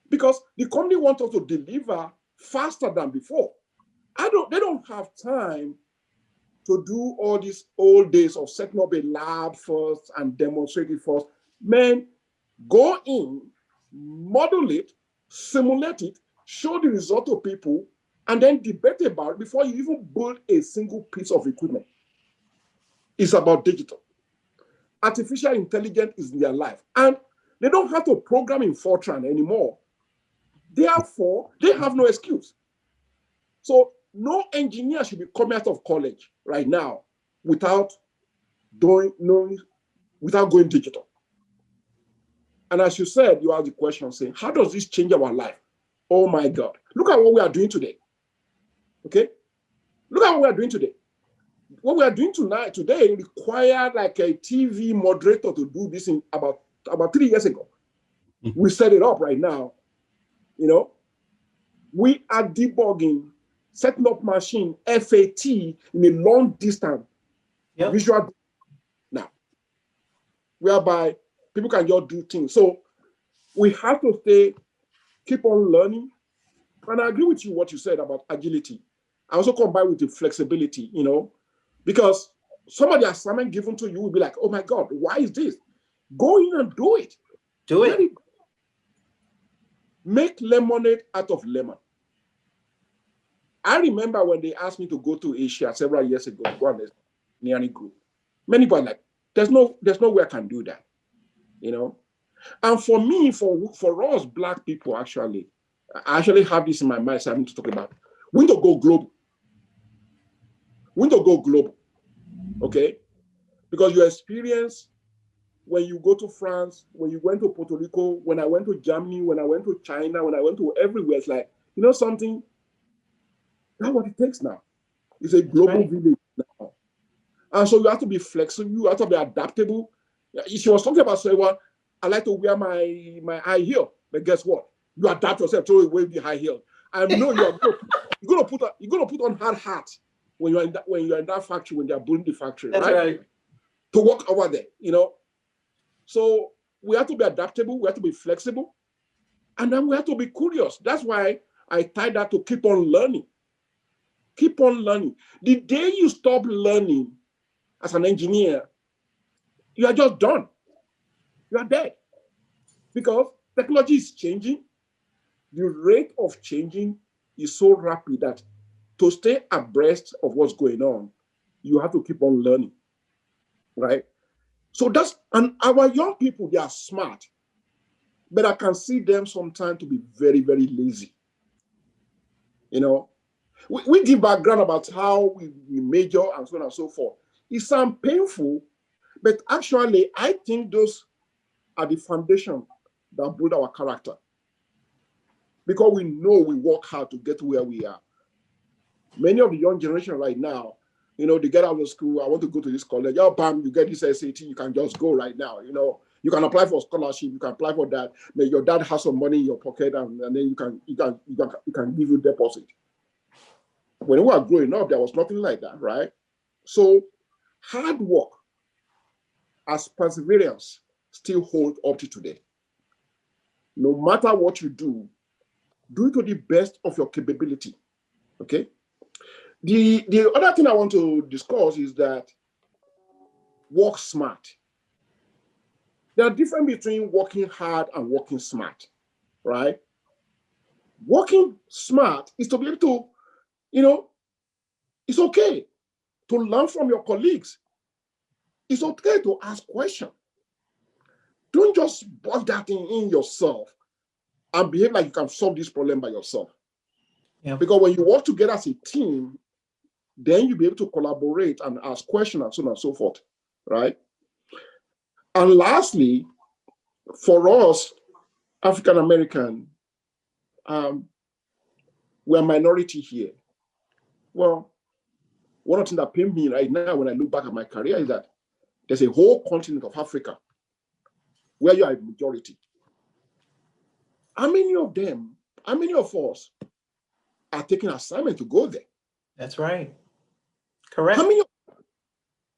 Speaker 3: because the company wants us to deliver faster than before. They don't have time to do all these old days of setting up a lab first and demonstrate it first. Man, go in, model it, simulate it, show the result to people, and then debate about it before you even build a single piece of equipment. It's about digital. Artificial intelligence is in their life. And they don't have to program in Fortran anymore. Therefore, they have no excuse. So no engineer should be coming out of college right now without going digital. And as you said, you asked the question saying, how does this change our life? Oh my God. Look at what we are doing today. Okay? Look at what we are doing today. What we are doing today required like a TV moderator to do this in about 3 years ago.
Speaker 1: Mm-hmm.
Speaker 3: We set it up right now. You know, we are debugging, setting up machine, FAT in a long distance visual now, whereby people can just do things. So we have to keep on learning. And I agree with you what you said about agility. I also combine with the flexibility, you know, because some of the assignment given to you will be like, oh my God, why is this? Go in and do it.
Speaker 2: Do it.
Speaker 3: Make lemonade out of lemon. I remember when they asked me to go to Asia several years ago, go on this engineering group. Many people are like, there's no way I can do that, you know. And for me, for us Black people, I actually have this in my mind, so I need to talk about. We need to go global. Okay? Because your experience when you go to France, when you went to Puerto Rico, when I went to Germany, when I went to China, when I went to everywhere, it's like, you know something? That's what it takes now. It's a global village now. And so you have to be flexible, you have to be adaptable. She was talking about saying, well, I like to wear my high heel, but guess what? You adapt yourself to wear the high heel. I know you're gonna put on hard hat when you're in that factory, when they're building the factory,
Speaker 2: That's right?
Speaker 3: To work over there, you know. So we have to be adaptable, we have to be flexible, and then we have to be curious. That's why I tie that to keep on learning. Keep on learning. The day you stop learning as an engineer, you are just done. You are dead. Because technology is changing. The rate of changing is so rapid that to stay abreast of what's going on, you have to keep on learning, right? So and our young people, they are smart, but I can see them sometimes to be very, very lazy. You know, we give background about how we major and so on and so forth. It sounds painful, but actually, I think those are the foundation that build our character. Because we know we work hard to get to where we are. Many of the young generation right now, you know, they get out of school, I want to go to this college. Oh, bam, you get this SAT, you can just go right now. You know, you can apply for scholarship, you can apply for that. Maybe your dad has some money in your pocket, and then you can give you deposit. When we were growing up, there was nothing like that, right? So hard work as perseverance still hold up to today. No matter what you do it to the best of your capability. Okay? The other thing I want to discuss is that work smart. There are difference between working hard and working smart, right? Working smart is to be able to, it's okay to learn from your colleagues. It's okay to ask questions. Don't just boil that in yourself and behave like you can solve this problem by yourself.
Speaker 2: Yeah.
Speaker 3: Because when you work together as a team, then you'll be able to collaborate and ask questions and so on and so forth, right? And lastly, for us, African American, we're a minority here. Well, one of the things that pains me right now when I look back at my career is that there's a whole continent of Africa where you are a majority. How many of us are taking assignment to go there? That's
Speaker 2: right. Correct.
Speaker 3: How many?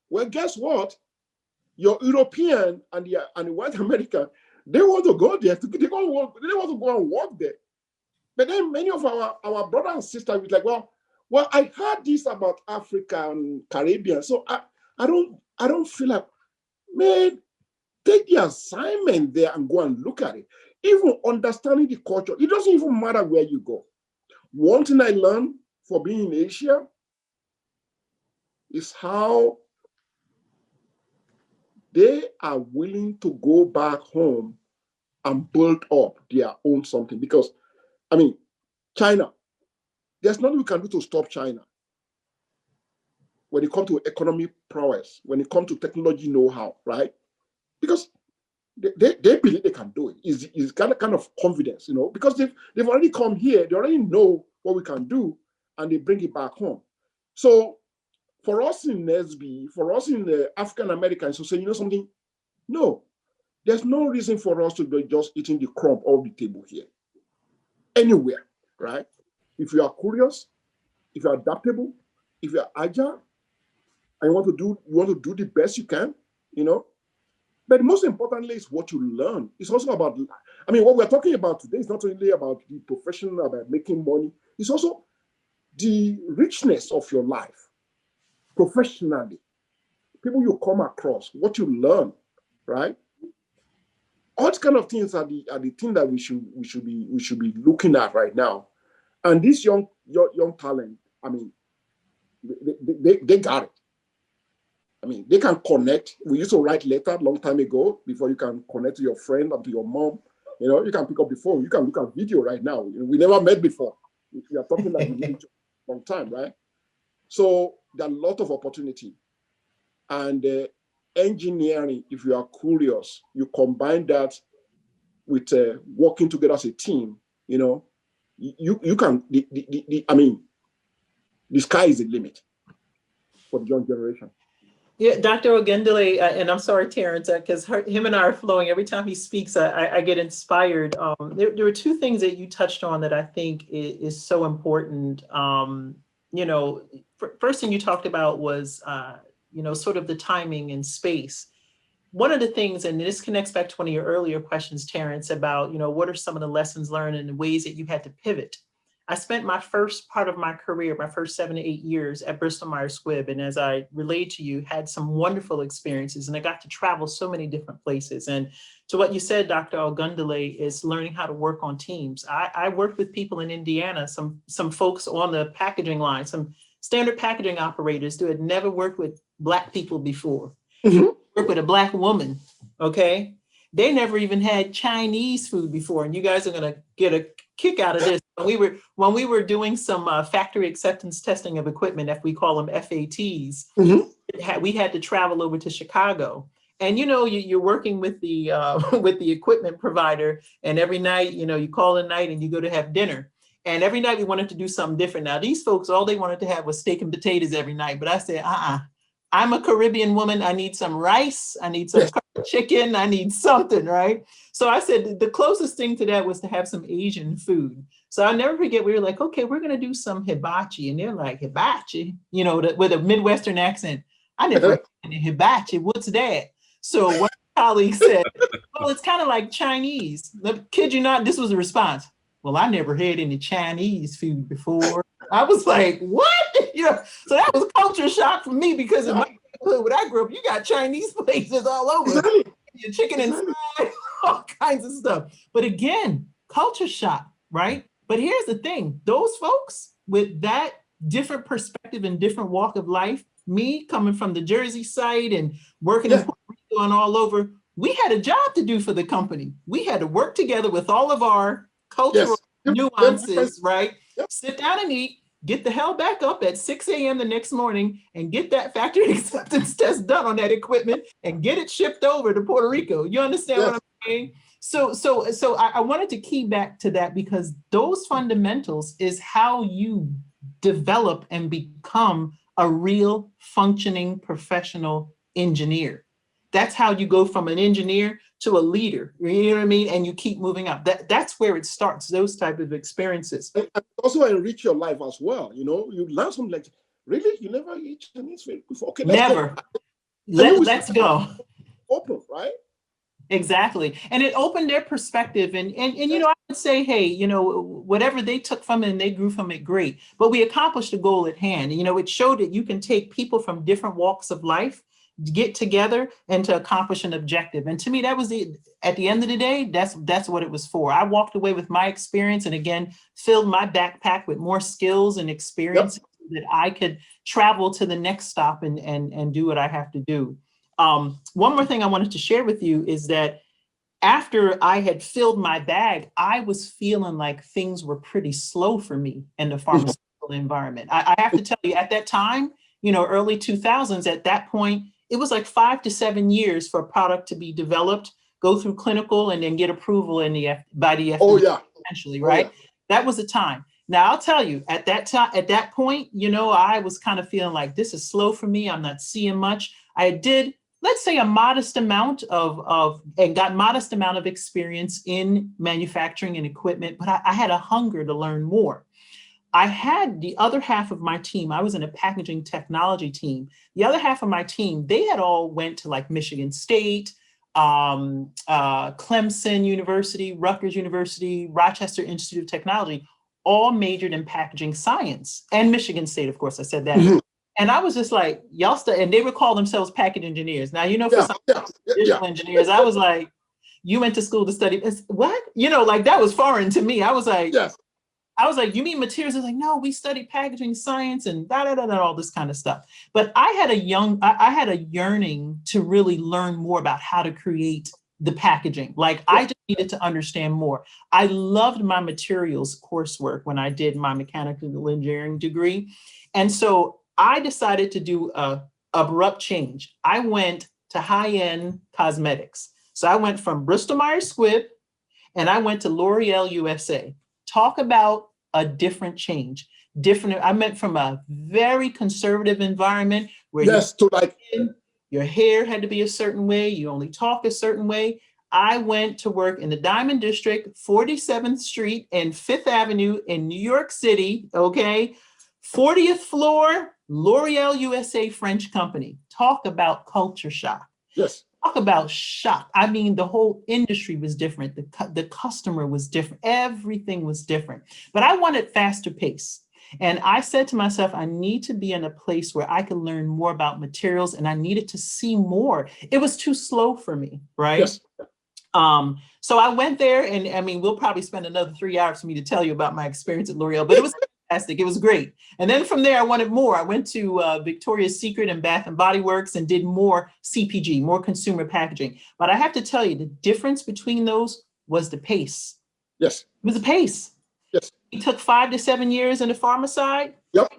Speaker 3: Well, guess what? Your European and the white American, they want to go there. They want to go and work there. But then many of our brothers and sisters will like, well, I heard this about Africa and Caribbean, so I don't feel like, man, take the assignment there and go and look at it. Even understanding the culture, it doesn't even matter where you go. One thing I learned for being in Asia is how they are willing to go back home and build up their own something. Because, China, there's nothing we can do to stop China when it comes to economic prowess, when it comes to technology know-how, right? Because they believe they can do it. It's kind of confidence, because they've already come here, they already know what we can do, and they bring it back home. So for us in NSBE, for us in the African Americans to say, you know something? No, there's no reason for us to be just eating the crumb off the table here. Anywhere, right? If you are curious, if you are adaptable, if you are agile, and you want to do the best you can, But most importantly, is what you learn. It's also about, what we're talking about today is not only about the profession, about making money. It's also the richness of your life professionally, people you come across, what you learn, right? All these kind of things are the thing that we should be looking at right now. And this young talent, they got it. They can connect. We used to write letter a long time ago before you can connect to your friend or to your mom. You can pick up the phone. You can look at video right now. We never met before. We are talking like we knew each other a long time, right? So there are a lot of opportunity. And engineering, if you are curious, you combine that with working together as a team, you can, the sky is the limit for the young generation.
Speaker 2: Yeah, Dr. Ogundele, and I'm sorry, Terrence, because him and I are flowing. Every time he speaks, I get inspired. There were two things that you touched on that I think is so important. First thing you talked about was, sort of the timing and space. One of the things, and this connects back to one of your earlier questions, Terrence, about, what are some of the lessons learned and the ways that you had to pivot. I spent my first part of my career, my first 7 to 8 years at Bristol Myers Squibb. And as I relayed to you, had some wonderful experiences, and I got to travel so many different places. And to what you said, Dr. Ogundele, is learning how to work on teams. I worked with people in Indiana, some folks on the packaging line, some standard packaging operators who had never worked with Black people before.
Speaker 3: Mm-hmm.
Speaker 2: Work with a Black woman, okay? They never even had Chinese food before, and you guys are gonna get a kick out of this. When we were doing some factory acceptance testing of equipment, if we call them FATs, mm-hmm. we had to travel over to Chicago. And you're working with the equipment provider, and every night, you call a night and you go to have dinner. And every night we wanted to do something different. Now these folks, all they wanted to have was steak and potatoes every night. But I said, I'm a Caribbean woman. I need some rice. I need some chicken. I need something, right? So I said the closest thing to that was to have some Asian food. So I'll never forget, we were like, okay, we're going to do some hibachi. And they're like, hibachi, with a Midwestern accent. I never heard any hibachi. What's that? So one colleague said, well, it's kind of like Chinese. Kid you not, this was the response. Well, I never had any Chinese food before. I was like, what? You know, so that was culture shock for me because in my neighborhood where I grew up, you got Chinese places all over.
Speaker 3: Exactly.
Speaker 2: Your chicken and fried, all kinds of stuff. But again, culture shock, right? But here's the thing, those folks with that different perspective and different walk of life, me coming from the Jersey side and working in Puerto Rico and all over, we had a job to do for the company. We had to work together with all of our cultural nuances, right? Sit down and eat, get the hell back up at 6 a.m. the next morning and get that factory acceptance test done on that equipment and get it shipped over to Puerto Rico. You understand what I'm saying? So I wanted to key back to that because those fundamentals is how you develop and become a real functioning professional engineer. That's how you go from an engineer to a leader, you know what I mean? And you keep moving up. That's where it starts, those type of experiences.
Speaker 3: And also enrich your life as well. You know, you learn something like, really? You never eat Chinese food before? Okay,
Speaker 2: never. Let's go.
Speaker 3: Open, right?
Speaker 2: Exactly. And it opened their perspective. And you know, I would say, hey, you know, whatever they took from it and they grew from it, great. But we accomplished the goal at hand. You know, it showed that you can take people from different walks of life, get together and to accomplish an objective. And to me, that was at the end of the day, that's what it was for. I walked away with my experience and again, filled my backpack with more skills and experience that I could travel to the next stop and do what I have to do. One more thing I wanted to share with you is that after I had filled my bag, I was feeling like things were pretty slow for me in the pharmaceutical environment. I have to tell you, at that time, you know, early 2000s, at that point, it was like 5 to 7 years for a product to be developed, go through clinical, and then get approval by the FDA eventually, right? That was the time. Now, I'll tell you, at that point, you know, I was kind of feeling like this is slow for me. I'm not seeing much. I did, let's say, a modest amount of experience in manufacturing and equipment, but I had a hunger to learn more. I had the other half of my team, I was in a packaging technology team. The other half of my team, they had all went to like Michigan State, Clemson University, Rutgers University, Rochester Institute of Technology, all majored in packaging science, and Michigan State, of course, I said that. Mm-hmm. And I was just like, y'all, and they would call themselves package engineers. Now, you know, for some traditional engineers, I was like, you went to school to study, what? You know, like that was foreign to me. I was like, I was like, you mean materials? I was like, no, we studied packaging science and all this kind of stuff. But I had a yearning to really learn more about how to create the packaging. Like I just needed to understand more. I loved my materials coursework when I did my mechanical engineering degree. And so I decided to do a abrupt change. I went to high-end cosmetics. So I went from Bristol Myers Squibb and I went to L'Oreal USA. Talk about a different change. I meant from a very conservative environment where your hair had to be a certain way, you only talk a certain way. I went to work in the Diamond District, 47th Street and 5th Avenue in New York City, okay? 40th floor, L'Oreal USA French company. Talk about culture shock.
Speaker 3: Yes.
Speaker 2: Talk about shock. I mean, the whole industry was different. The customer was different. Everything was different. But I wanted faster pace. And I said to myself, I need to be in a place where I can learn more about materials and I needed to see more. It was too slow for me, right?
Speaker 3: Yes.
Speaker 2: So I went there and I mean, we'll probably spend another 3 hours for me to tell you about my experience at L'Oreal, but it was fantastic. It was great. And then from there, I wanted more. I went to Victoria's Secret and Bath and Body Works and did more CPG, more consumer packaging. But I have to tell you, the difference between those was the pace.
Speaker 3: Yes.
Speaker 2: It was the pace.
Speaker 3: Yes.
Speaker 2: It took 5 to 7 years in the pharma side.
Speaker 3: Yep.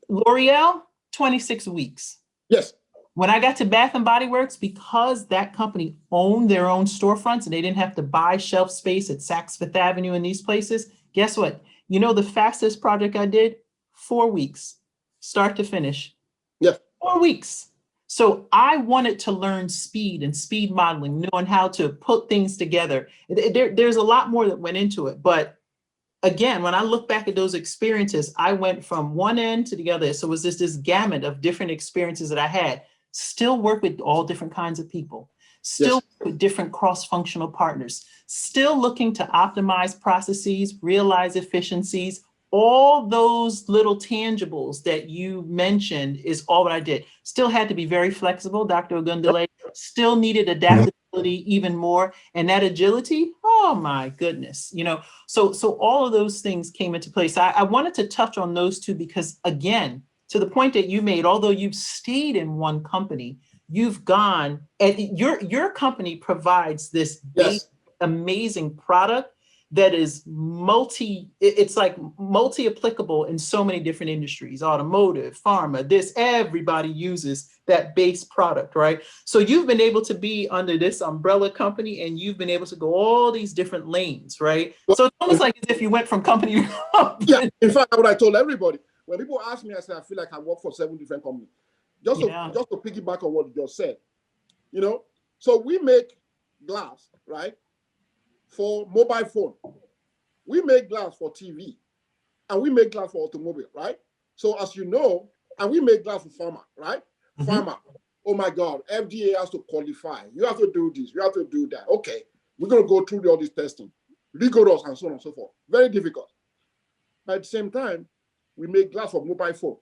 Speaker 2: L'Oreal, 26 weeks.
Speaker 3: Yes.
Speaker 2: When I got to Bath and Body Works, because that company owned their own storefronts and they didn't have to buy shelf space at Saks Fifth Avenue and these places, guess what? You know the fastest project I did? 4 weeks, start to finish.
Speaker 3: Yeah.
Speaker 2: 4 weeks. So I wanted to learn speed and speed modeling, knowing how to put things together. There's a lot more that went into it. But again, when I look back at those experiences, I went from one end to the other. So it was just this gamut of different experiences that I had. Still work with all different kinds of people, still work with different cross-functional partners, still looking to optimize processes, realize efficiencies, all those little tangibles that you mentioned is all that I did. Still had to be very flexible, Dr. Ogundele, still needed adaptability even more. And that agility, oh my goodness, so all of those things came into place. I wanted to touch on those two because, again, to the point that you made, although you've stayed in one company, you've gone, and your company provides this big, amazing product that is it's like multi-applicable in so many different industries, automotive, pharma, everybody uses that base product, right? So you've been able to be under this umbrella company and you've been able to go all these different lanes, right? So it's almost like as if you went from company to company.
Speaker 3: Yeah, in fact, what I told everybody, when people ask me, I say, I feel like I work for 7 different companies. Just to piggyback on what you just said, so we make glass, right? For mobile phone. We make glass for TV, and we make glass for automobile, right? So as you know, and we make glass for pharma, right? Mm-hmm. Pharma, oh my God, FDA has to qualify. You have to do this, you have to do that. Okay, we're going to go through all this testing, rigorous and so on and so forth. Very difficult. But at the same time, we make glass for mobile phone.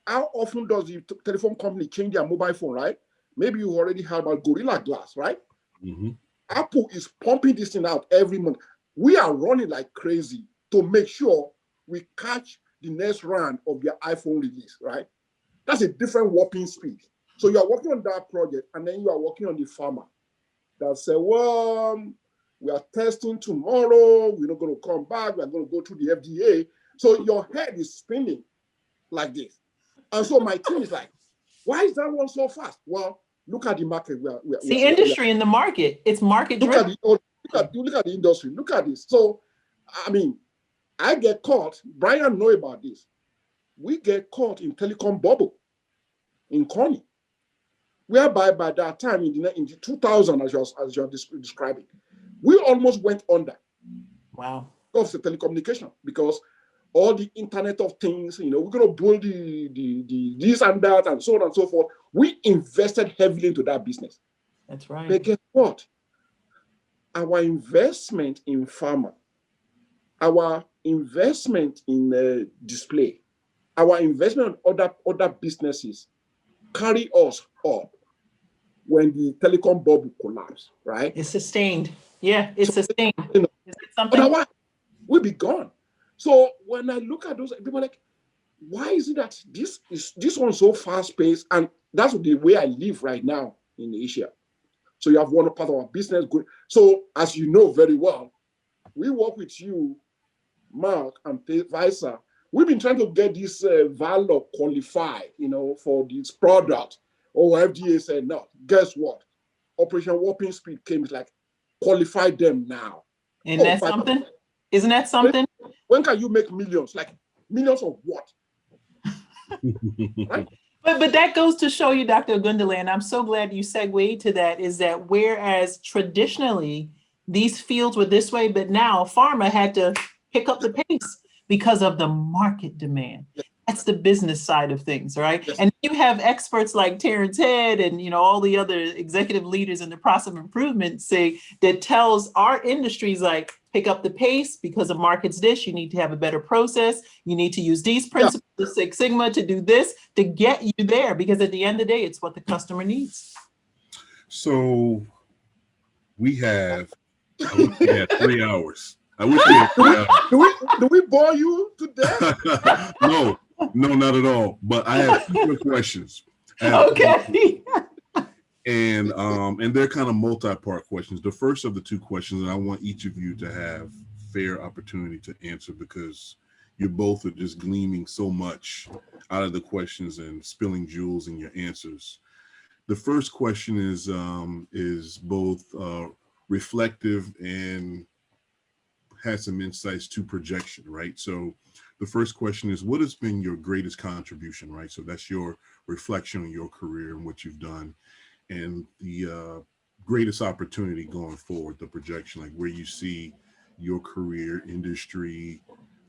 Speaker 3: How often does the telephone company change their mobile phone, right? Maybe you already heard about Gorilla Glass, right? Mm-hmm. Apple is pumping this thing out every month. We are running like crazy to make sure we catch the next round of their iPhone release, right? That's a different warping speed. So you are working on that project, and then you are working on the pharma that say, well, we are testing tomorrow. We're not going to come back. We're going to go through the FDA. So your head is spinning like this. And so my team is like, why is that one so fast? Well, look at the market.
Speaker 2: It's the industry in the market. It's market driven.
Speaker 3: Look at the industry. Look at this. So, I mean, I get caught. Brian know about this. We get caught in telecom bubble in Connie, whereby by that time in the 2000, as you're describing, we almost went under.
Speaker 2: Wow.
Speaker 3: Of the telecommunication, because all the Internet of Things, we're going to build the this and that and so on and so forth. We invested heavily into that business.
Speaker 2: That's right.
Speaker 3: But guess what? Our investment in pharma, our investment in display, our investment in other businesses carry us up when the telecom bubble collapsed, right?
Speaker 2: It's sustained. Yeah, it's sustained.
Speaker 3: Is
Speaker 2: it something?
Speaker 3: Otherwise, we'll be gone. So when I look at those, people are like, why is it that this one's so fast-paced? And that's the way I live right now in Asia. So you have one part of our business going. So as you know very well, we work with you, Mark, and Visa. We've been trying to get this Valor qualified, for this product. FDA said no. Guess what? Operation Warping Speed came. It's like, qualify them now.
Speaker 2: And that's something? Isn't that something?
Speaker 3: When can you make millions? Like, millions of what? Right?
Speaker 2: But that goes to show you, Dr. Ogundele, and I'm so glad you segued to that, is that whereas traditionally these fields were this way, but now pharma had to pick up the pace because of the market demand. That's the business side of things, right? Yes. And you have experts like Terrence Head and all the other executive leaders in the process of improvement say that tells our industries like, pick up the pace because of markets this, you need to have a better process. You need to use these principles of Six Sigma to do this, to get you there, because at the end of the day, it's what the customer needs.
Speaker 1: So we had 3 hours. I wish we had 3 hours.
Speaker 3: Do we bore you to death?
Speaker 1: No, not at all. But I have 2 more questions.
Speaker 2: Okay.
Speaker 1: And they're kind of multi-part questions. The first of the 2 questions, and I want each of you to have fair opportunity to answer because you both are just gleaming so much out of the questions and spilling jewels in your answers. The first question is both reflective and has some insights to projection, right? So the first question is, what has been your greatest contribution, right? So that's your reflection on your career and what you've done, and the greatest opportunity going forward, the projection, like where you see your career, industry,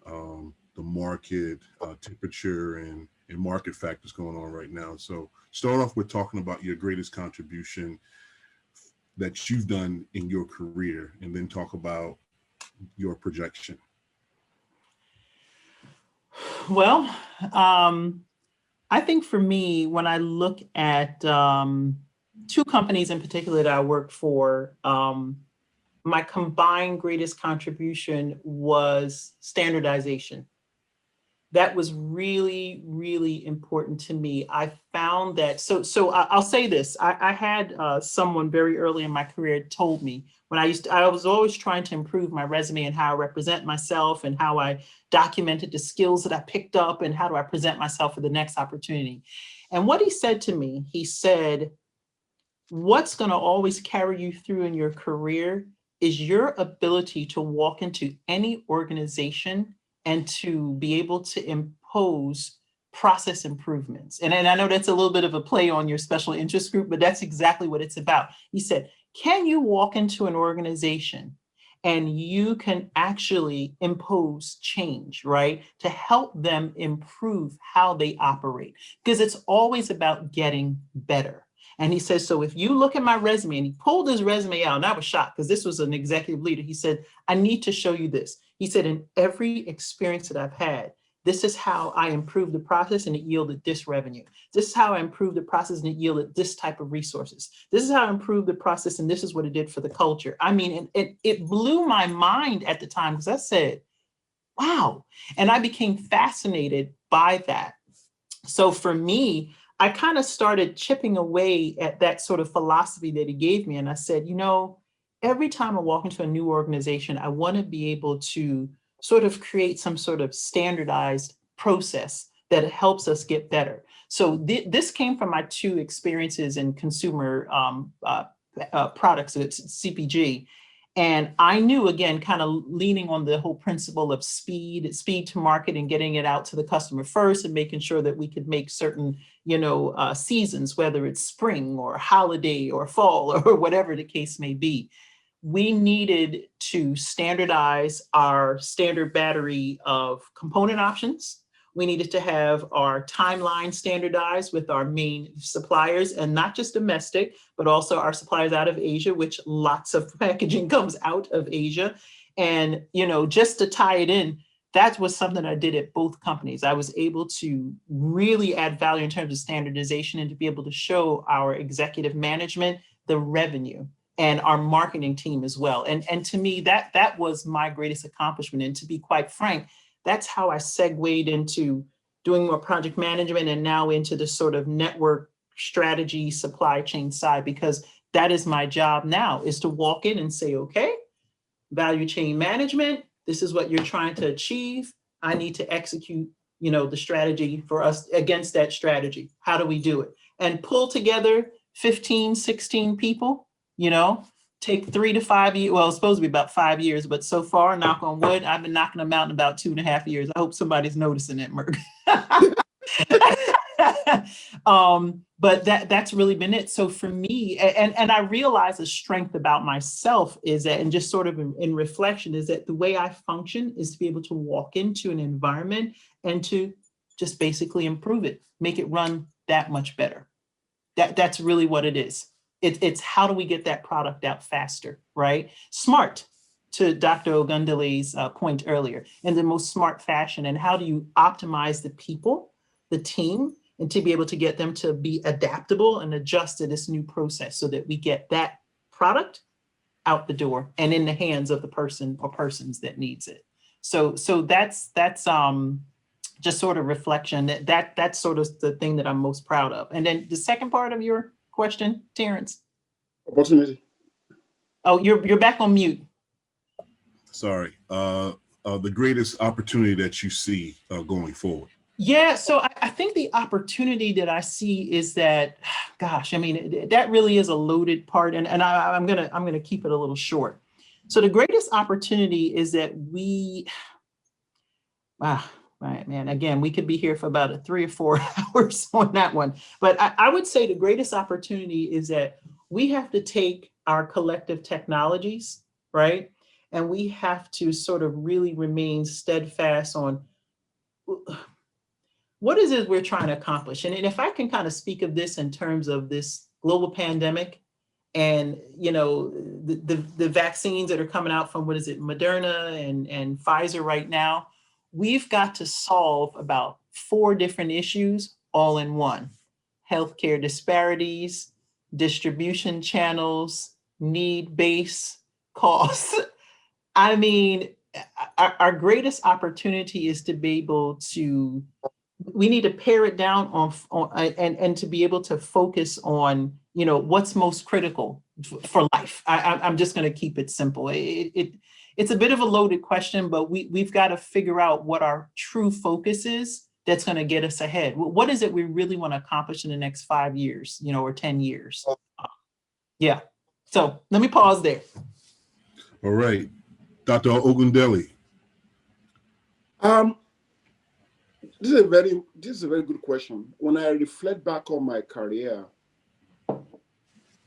Speaker 1: the market, temperature, and market factors going on right now. So start off with talking about your greatest contribution that you've done in your career, and then talk about your projection.
Speaker 2: Well, I think for me, when I look at two companies in particular that I work for, my combined greatest contribution was standardization. That was really, really important to me. I found that, I'll say this. I had someone very early in my career told me when I was always trying to improve my resume and how I represent myself and how I documented the skills that I picked up and how do I present myself for the next opportunity. And what he said to me, he said, what's going to always carry you through in your career is your ability to walk into any organization and to be able to impose process improvements. And I know that's a little bit of a play on your special interest group, but that's exactly what it's about. He said, can you walk into an organization and you can actually impose change, right? To help them improve how they operate, because it's always about getting better. And he says, so if you look at my resume, and he pulled his resume out, and I was shocked because this was an executive leader. He said, I need to show you this. He said, in every experience that I've had, this is how I improved the process and it yielded this revenue. This is how I improved the process and it yielded this type of resources. This is how I improved the process and this is what it did for the culture. I mean, and it blew my mind at the time because I said, wow. And I became fascinated by that. So for me, I kind of started chipping away at that sort of philosophy that he gave me. And I said, every time I walk into a new organization, I want to be able to sort of create some sort of standardized process that helps us get better. So this came from my two experiences in consumer products at CPG. And I knew, again, kind of leaning on the whole principle of speed to market and getting it out to the customer first and making sure that we could make certain, seasons, whether it's spring or holiday or fall or whatever the case may be. We needed to standardize our standard battery of component options. We needed to have our timeline standardized with our main suppliers, and not just domestic, but also our suppliers out of Asia, which lots of packaging comes out of Asia. And, just to tie it in, that was something I did at both companies. I was able to really add value in terms of standardization and to be able to show our executive management the revenue and our marketing team as well. And to me, that was my greatest accomplishment. And to be quite frank, that's how I segued into doing more project management and now into the sort of network strategy, supply chain side, because that is my job now, is to walk in and say, okay, value chain management, this is what you're trying to achieve. I need to execute, the strategy for us against that strategy. How do we do it? And pull together 15, 16 people, take 3 to 5 years. Well, it's supposed to be about 5 years, but so far, knock on wood, I've been knocking them out in about 2.5 years. I hope somebody's noticing it, Merck. But that's really been it. So for me, and I realize a strength about myself is that, and just sort of in reflection, is that the way I function is to be able to walk into an environment and to just basically improve it, make it run that much better. That's really what it is. It's how do we get that product out faster, right? Smart, to Dr. Ogundele's point earlier, in the most smart fashion. And how do you optimize the people, the team, and to be able to get them to be adaptable and adjust to this new process so that we get that product out the door and in the hands of the person or persons that needs it. So that's just sort of reflection. That's sort of the thing that I'm most proud of. And then the second part of your question, Terrence.
Speaker 3: Opportunity.
Speaker 2: Oh, you're back on mute.
Speaker 1: Sorry. The greatest opportunity that you see going forward.
Speaker 2: Yeah, so I think the opportunity that I see is that, gosh, I mean, that really is a loaded part, and I'm gonna keep it a little short. So the greatest opportunity is that right, man, again, we could be here for about 3 or 4 hours on that one. But I would say the greatest opportunity is that we have to take our collective technologies, right? And we have to sort of really remain steadfast on what is it we're trying to accomplish. And if I can kind of speak of this in terms of this global pandemic and, the vaccines that are coming out from, what is it, Moderna and Pfizer right now, we've got to solve about 4 different issues all in one: healthcare disparities, distribution channels, need-based costs. I mean, our greatest opportunity is to be able to, we need to pare it down and to be able to focus on, what's most critical for life. I'm just going to keep it simple. It's a bit of a loaded question, but we've got to figure out what our true focus is that's going to get us ahead. What is it we really want to accomplish in the next 5 years, or 10 years? Yeah. So let me pause there.
Speaker 1: All right. Dr. Ogundele.
Speaker 3: This is a very good question. When I reflect back on my career,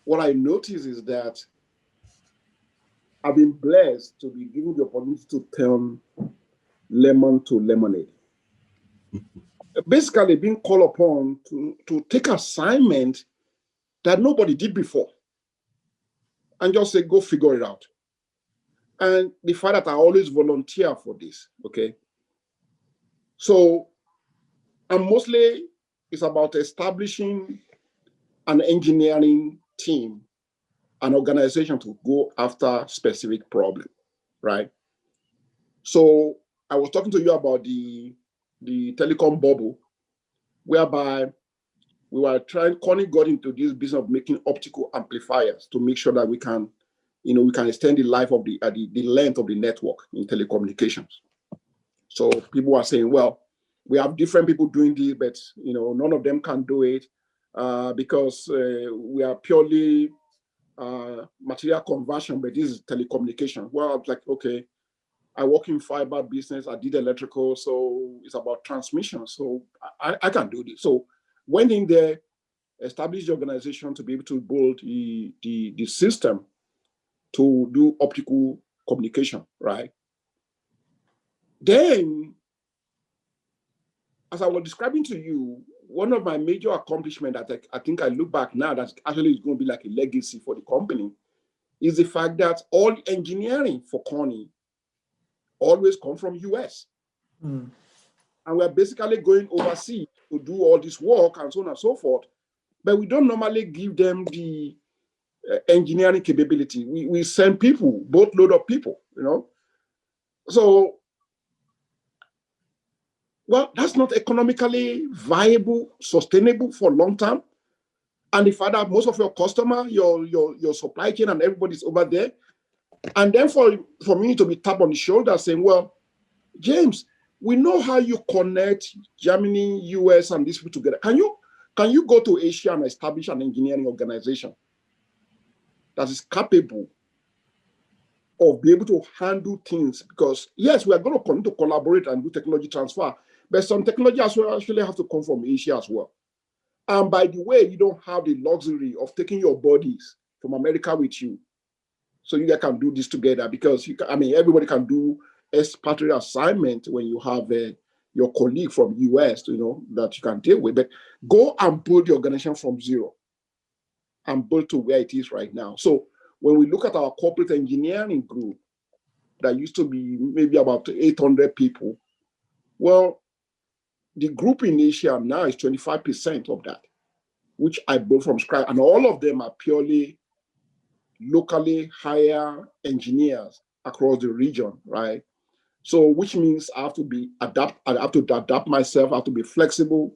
Speaker 3: what I notice is that I've been blessed to be given the opportunity to turn lemon to lemonade. Basically, being called upon to take assignment that nobody did before and just say, go figure it out. And the fact that I always volunteer for this, okay? So, and mostly it's about establishing an engineering team, an organization to go after specific problem, right? So I was talking to you about the telecom bubble, whereby we were Connie got into this business of making optical amplifiers to make sure that we can extend the life of the length of the network in telecommunications. So people are saying, well, we have different people doing this, but none of them can do it because we are purely material conversion, but this is telecommunication. Well, I was like, okay, I work in fiber business, I did electrical, so it's about transmission. So I can do this. So went in there, established the organization to be able to build the system to do optical communication, right? Then, as I was describing to you, one of my major accomplishments that I think I look back now that actually is going to be like a legacy for the company is the fact that all engineering for Connie always come from US. And we're basically going overseas to do all this work and so on and so forth. But we don't normally give them the engineering capability. We send people, boatload of people, So, well, that's not economically viable, sustainable for long term. And the fact that most of your customer, your supply chain and everybody's over there. And then for me to be tapped on the shoulder saying, well, James, we know how you connect Germany, US, and these people together. Can you go to Asia and establish an engineering organization that is capable of being able to handle things? Because yes, we are going to continue to collaborate and do technology transfer, but some technology as well actually have to come from Asia as well. And by the way, you don't have the luxury of taking your bodies from America with you. So you guys can do this together because everybody can do expatriate assignment when you have your colleague from US, that you can deal with. But go and build the organization from zero and build to where it is right now. So when we look at our corporate engineering group that used to be maybe about 800 people, well, the group in Asia now is 25% of that, which I built from scratch. And all of them are purely locally hired engineers across the region, right? So, which means I have to adapt myself, I have to be flexible.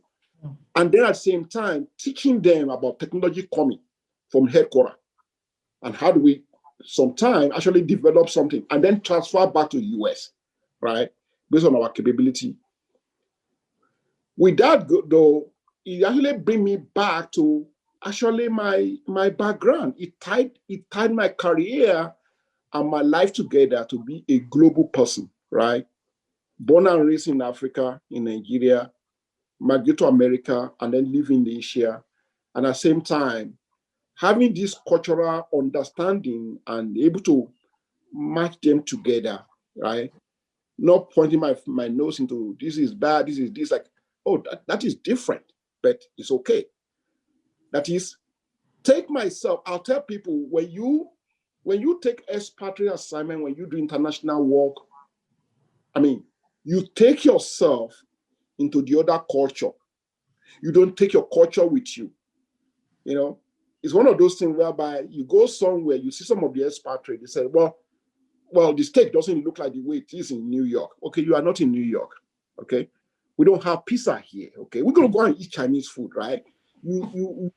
Speaker 3: And then at the same time, teaching them about technology coming from headquarters and how do we sometime actually develop something and then transfer back to the US, right? Based on our capability. With that, though, it actually bring me back to actually my background. It tied my career and my life together to be a global person, right? Born and raised in Africa, in Nigeria, migrate to America, and then live in Asia. And at the same time, having this cultural understanding and able to match them together, right? Not pointing my nose into this is bad, this is this, like, oh, that is different, but it's okay. That is, I'll tell people, when you take expatriate assignment, when you do international work, You take yourself into the other culture. You don't take your culture with you. You know, it's one of those things whereby you go somewhere, you see some of the expatriates, they say, well, the state doesn't look like the way it is in New York. Okay, you are not in New York. Okay, we don't have pizza here. Okay, we're gonna go and eat Chinese food, right? You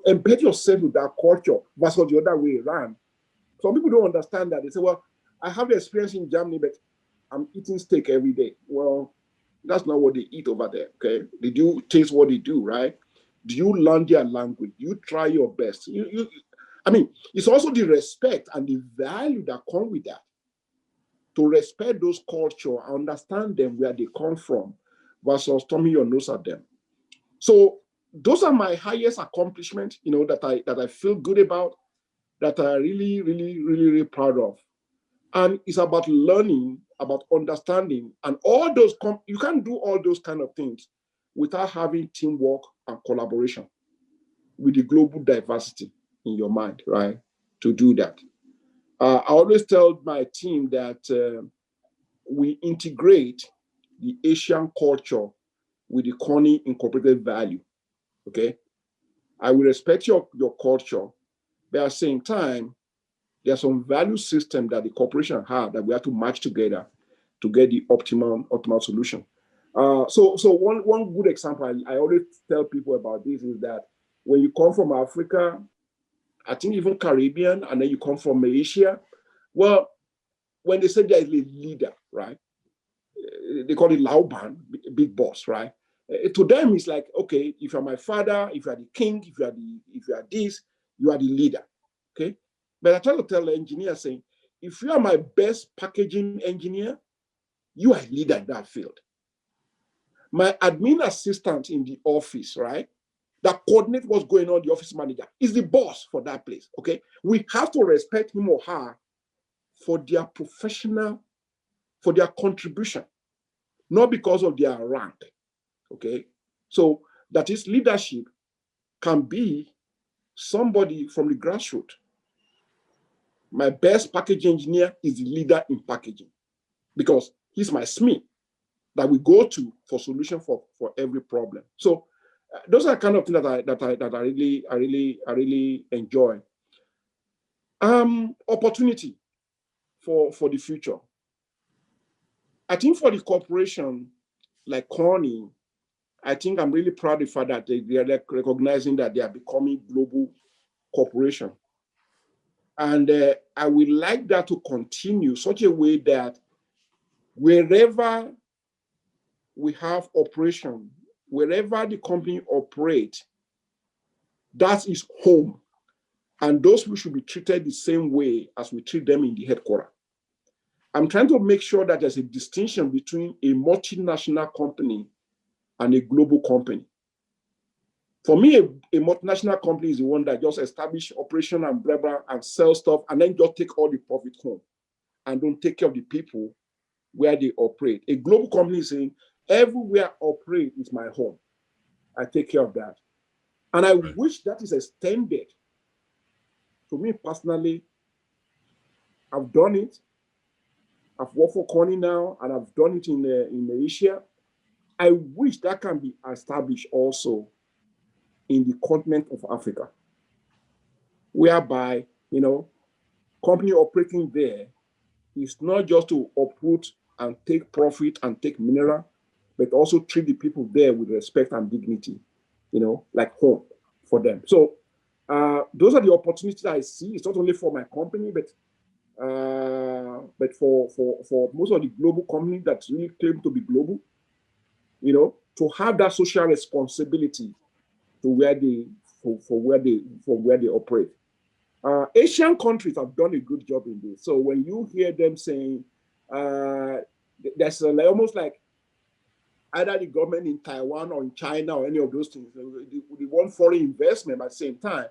Speaker 3: embed yourself with that culture versus the other way around. Some people don't understand that. They say, well, I have the experience in Germany, but I'm eating steak every day. Well, that's not what they eat over there. Okay, did you taste what they do, right? Do you learn their language? Do you try your best? I mean, it's also the respect and the value that come with that. To respect those culture, understand them where they come from, versus turning your nose at them. So those are my highest accomplishments, you know, that I feel good about, that I really proud of. And it's about learning, about understanding, and all those. You can't do all those kind of things without having teamwork and collaboration with the global diversity in your mind, right? To do that. I always tell my team that we integrate the Asian culture with the Connie incorporated value, okay? I will respect your culture, but at the same time, there's some value system that the corporation have that we have to match together to get the optimal solution. So one good example I always tell people about this is that when you come from Africa, I think even Caribbean, and then you come from Asia, well, when they say there is a leader, right? They call it Lauban, big boss, right? To them, it's like, okay, if you're my father, if you are the king, if you are this, you are the leader, okay? But I try to tell the engineer saying, if you are my best packaging engineer, you are a leader in that field. My admin assistant in the office, right, that coordinate what's going on, the office manager, is the boss for that place, okay? We have to respect him or her for their professional, for their contribution, not because of their rank, okay? So that is leadership can be somebody from the grassroots. My best packaging engineer is the leader in packaging because he's my SME that we go to for solution for every problem. So those are kind of things that I really enjoy. Opportunity for the future. I think for the corporation like Corning, I think I'm really proud of the fact that they are recognizing that they are becoming global corporation. And I would like that to continue such a way that wherever we have operation, wherever the company operates, that is home. And those people should be treated the same way as we treat them in the headquarters. I'm trying to make sure that there's a distinction between a multinational company and a global company. For me, a multinational company is the one that just establish operation and blah, blah, and sell stuff, and then just take all the profit home and don't take care of the people where they operate. A global company is saying, everywhere I operate is my home. I take care of that. And I wish that is extended. To me personally, I've done it. I've worked for Connie now, and I've done it in Asia. I wish that can be established also in the continent of Africa, whereby, you know, company operating there is not just to uproot and take profit and take mineral, but also treat the people there with respect and dignity, you know, like home for them. So those are the opportunities I see. It's not only for my company, but for most of the global companies that really claim to be global, you know, to have that social responsibility to where they for where they operate. Asian countries have done a good job in this. So when you hear them saying there's almost like either the government in Taiwan or in China or any of those things, they want foreign investment. At the same time,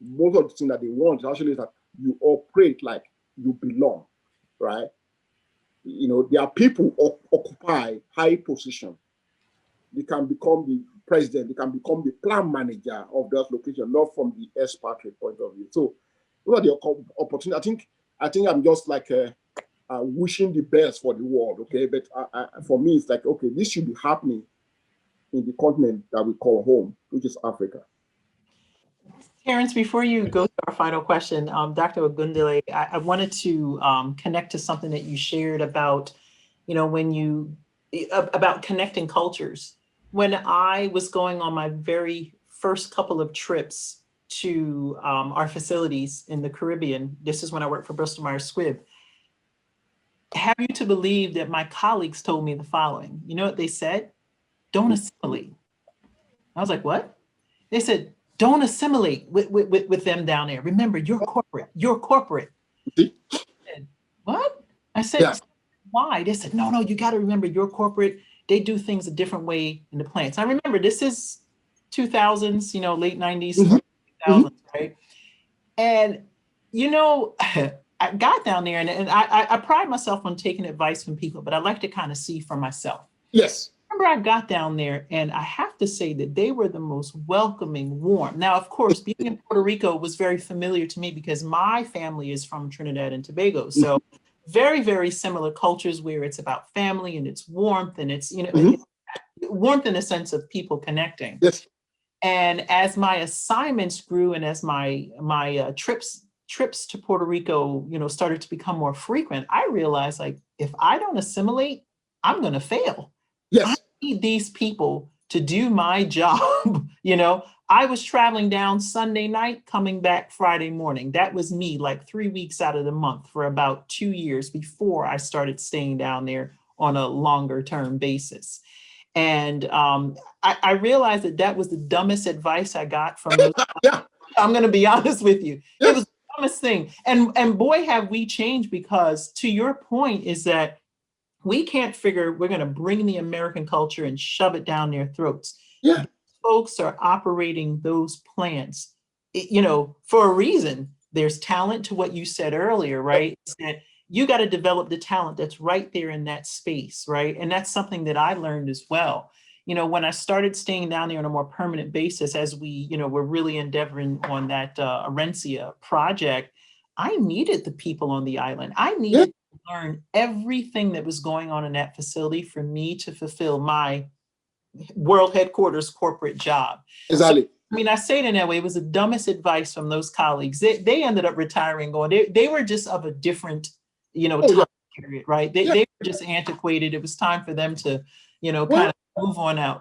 Speaker 3: most of the things that they want actually is that you operate like you belong, right? You know, there are people who occupy high position. They can become the president, they can become the plant manager of that location, not from the expatriate point of view. So those are the opportunities. I think I'm just like wishing the best for the world, okay? But for me, it's like, okay, this should be happening in the continent that we call home, which is Africa.
Speaker 2: Terrence, before you go to our final question, Dr. Ogundele, I wanted to connect to something that you shared about, about connecting cultures. When I was going on my very first couple of trips to our facilities in the Caribbean, this is when I worked for Bristol Myers Squibb, have you to believe that my colleagues told me the following? You know what they said? Don't assimilate. I was like, what? They said, don't assimilate with them down there. Remember, you're corporate. You're corporate. I said, what? I said,
Speaker 3: Yeah.
Speaker 2: why? They said, no, you got to remember, you're corporate. They do things a different way in the plants. I remember this is 2000s, late 90s, early 2000s, right? And, I got down there and I pride myself on taking advice from people, but I like to kind of see for myself.
Speaker 3: Yes.
Speaker 2: Remember, I got down there and I have to say that they were the most welcoming, warm. Now, of course, being in Puerto Rico was very familiar to me because my family is from Trinidad and Tobago. So very, very similar cultures where it's about family and it's warmth and it's, warmth in a sense of people connecting.
Speaker 3: Yes.
Speaker 2: And as my assignments grew and as my trips to Puerto Rico, started to become more frequent, I realized, like, if I don't assimilate, I'm going to fail.
Speaker 3: Yes.
Speaker 2: I need these people to do my job. I was traveling down Sunday night, coming back Friday morning. That was me, like 3 weeks out of the month for about 2 years before I started staying down there on a longer term basis. And I realized that was the dumbest advice I got from those.
Speaker 3: Yeah.
Speaker 2: I'm going to be honest with you.
Speaker 3: Yes.
Speaker 2: It was the dumbest thing. And boy, have we changed, because to your point is that we can't figure we're going to bring the American culture and shove it down their throats.
Speaker 3: Yeah.
Speaker 2: Folks are operating those plants, for a reason. There's talent to what you said earlier, right? It's that you got to develop the talent that's right there in that space, right? And that's something that I learned as well. When I started staying down there on a more permanent basis, as we, we're really endeavoring on that Arencia project, I needed the people on the island. I needed to learn everything that was going on in that facility for me to fulfill my world headquarters corporate job.
Speaker 3: Exactly.
Speaker 2: So, I say it in that way. It was the dumbest advice from those colleagues. They ended up retiring, going. They were just of a different, time period, right? They were just antiquated. It was time for them to, kind of move on out.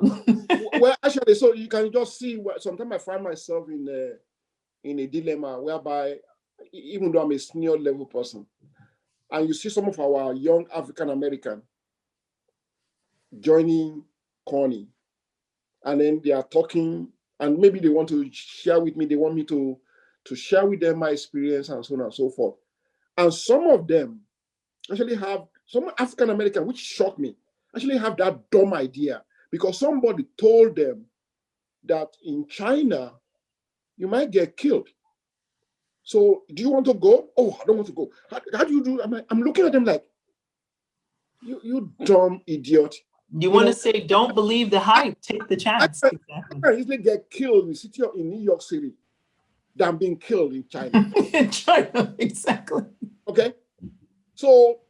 Speaker 3: Well, actually, so you can just see sometimes I find myself in a dilemma whereby, even though I'm a senior level person, and you see some of our young African American joining Connie, and then they are talking, and maybe they want to share with me, they want me to share with them my experience and so on and so forth. And some of them actually have, some African American, which shocked me, actually have that dumb idea because somebody told them that in China, you might get killed. So do you want to go? Oh, I don't want to go. How do you do? I'm looking at them like, you dumb idiot.
Speaker 2: You want to say, don't believe the hype, take the chance.
Speaker 3: I can easily get killed in the city in New York City than being killed in China.
Speaker 2: In China, exactly.
Speaker 3: Okay. So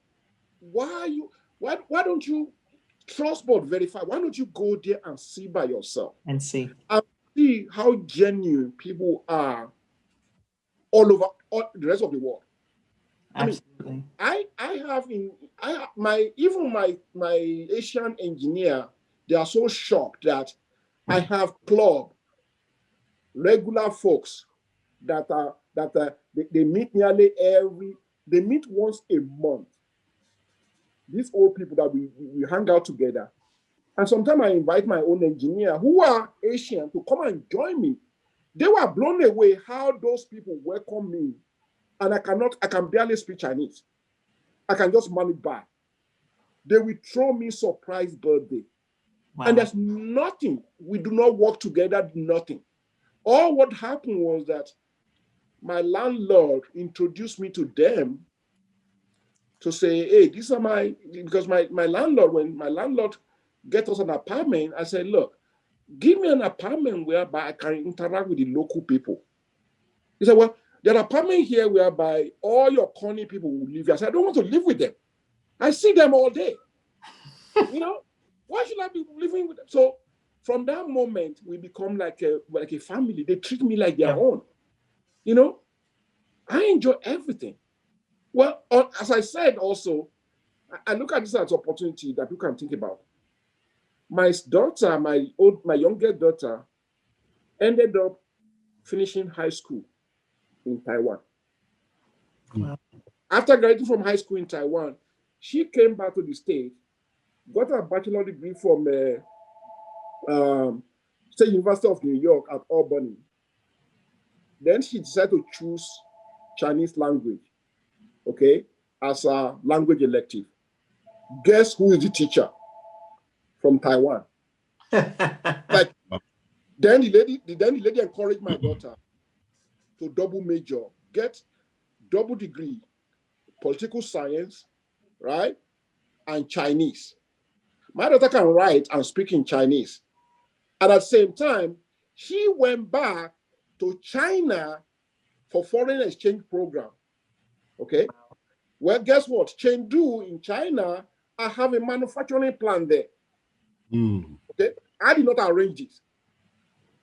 Speaker 3: why don't you trust but verify? Why don't you go there and see by yourself?
Speaker 2: And see
Speaker 3: how genuine people are all over the rest of the world.
Speaker 2: Absolutely.
Speaker 3: I have my Asian engineer, they are so shocked that I have regular folks that they meet they meet once a month. These old people that we hang out together. And sometimes I invite my own engineer who are Asian to come and join me. They were blown away how those people welcome me. And I can barely speak Chinese. I can just manage by. They will throw me surprise birthday. Wow. And there's nothing. We do not work together, nothing. All what happened was that my introduced me to them to say, hey, these are because my landlord, when my landlord get us an apartment, I said, look, give me an apartment whereby I can interact with the local people. He said, well, there are apartments here whereby all your Connie people will live here. I said, I don't want to live with them. I see them all day. You know, why should I be living with them? So from that moment, we become like a family. They treat me like their own. You know, I enjoy everything. Well, as I said also, I look at this as an opportunity that you can think about. My daughter, my youngest daughter, ended up finishing high school in Taiwan.
Speaker 2: Wow.
Speaker 3: After graduating from high school in Taiwan, she came back to the States, got a bachelor degree from State University of New York at Albany. Then she decided to choose Chinese language, okay, as a language elective. Guess who is the teacher from Taiwan? Like, then the lady encouraged my daughter to double major, get double degree, political science, right, and Chinese. My daughter can write and speak in Chinese. At the same time, she went back to China for foreign exchange program. Okay. Well, guess what? Chengdu in China, I have a manufacturing plant there. Okay. I did not arrange it.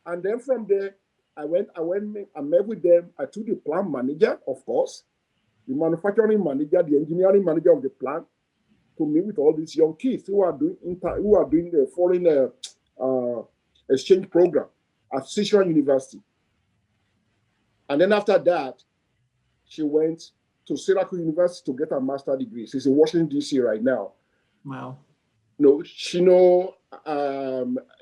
Speaker 3: And then from there, I met with them. I took the plant manager, of course, the manufacturing manager, the engineering manager of the plant, to meet with all these young kids who are doing the foreign exchange program at Sichuan University. And then after that, she went to Syracuse University to get her master's degree. She's in Washington, D.C. right now.
Speaker 2: Wow.
Speaker 3: She know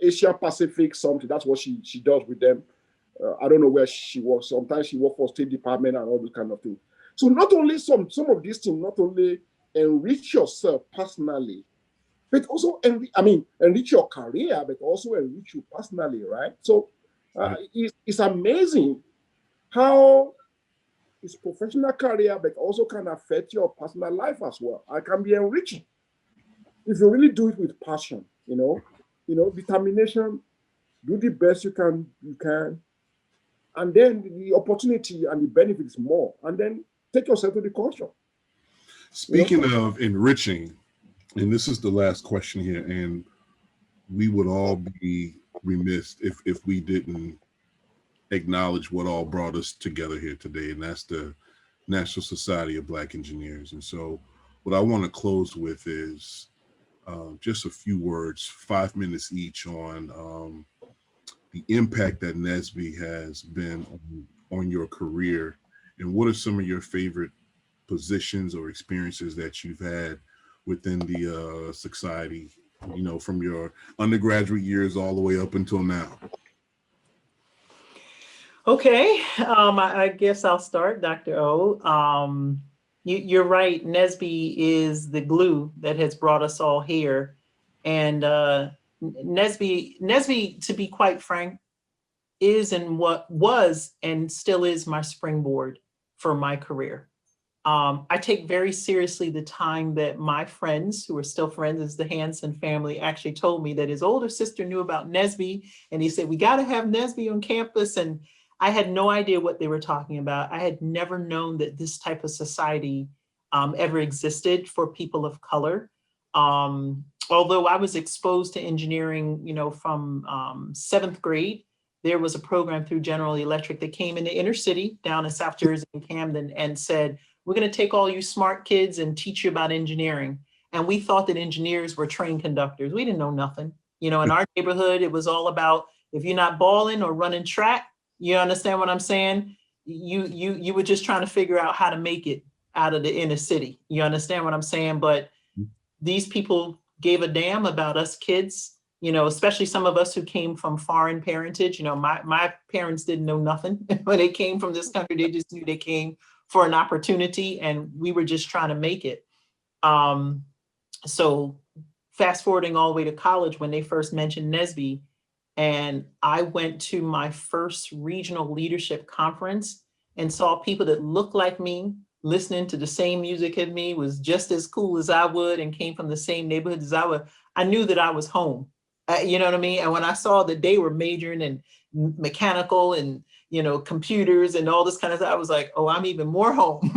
Speaker 3: Asia Pacific something. That's what she does with them. I don't know where she works. Sometimes she works for State Department and all those kind of things. So not only some of these things, not only enrich yourself personally, but also enrich your career, but also enrich you personally, right? So it's amazing how it's professional career, but also can affect your personal life as well. It can be enriching if you really do it with passion, determination, do the best you can, and then the opportunity and the benefit is more, and then take yourself to the culture.
Speaker 1: Speaking of enriching, and this is the last question here, and we would all be remiss if we didn't acknowledge what all brought us together here today, and that's the National Society of Black Engineers. And so what I want to close with is just a few words, 5 minutes each, on the impact that NSBE has been on your career, and what are some of your favorite positions or experiences that you've had within the society, from your undergraduate years all the way up until now.
Speaker 2: Okay, I guess I'll start, Dr. O. You're right, NSBE is the glue that has brought us all here. And NSBE, to be quite frank, is and what was and still is my springboard for my career. I take very seriously the time that my friends, who are still friends as the Hanson family, actually told me that his older sister knew about NSBE, and he said, we got to have NSBE on campus. And I had no idea what they were talking about. I had never known that this type of society ever existed for people of color. Although I was exposed to engineering, from 7th grade, there was a program through General Electric that came in the inner city down in South Jersey and Camden and said, we're going to take all you smart kids and teach you about engineering. And we thought that engineers were train conductors. We didn't know nothing. In our neighborhood, it was all about, if you're not balling or running track, you understand what I'm saying? You were just trying to figure out how to make it out of the inner city. You understand what I'm saying? But these people gave a damn about us kids, especially some of us who came from foreign parentage. My parents didn't know nothing when they came from this country. They just knew they came for an opportunity, and we were just trying to make it. So fast forwarding all the way to college, when they first mentioned NSBE, and I went to my first regional leadership conference and saw people that looked like me, listening to the same music as me, was just as cool as I would, and came from the same neighborhood as I would. I knew that I was home. You know what I mean? And when I saw that they were majoring in mechanical and, computers and all this kind of stuff, I was like, oh, I'm even more home,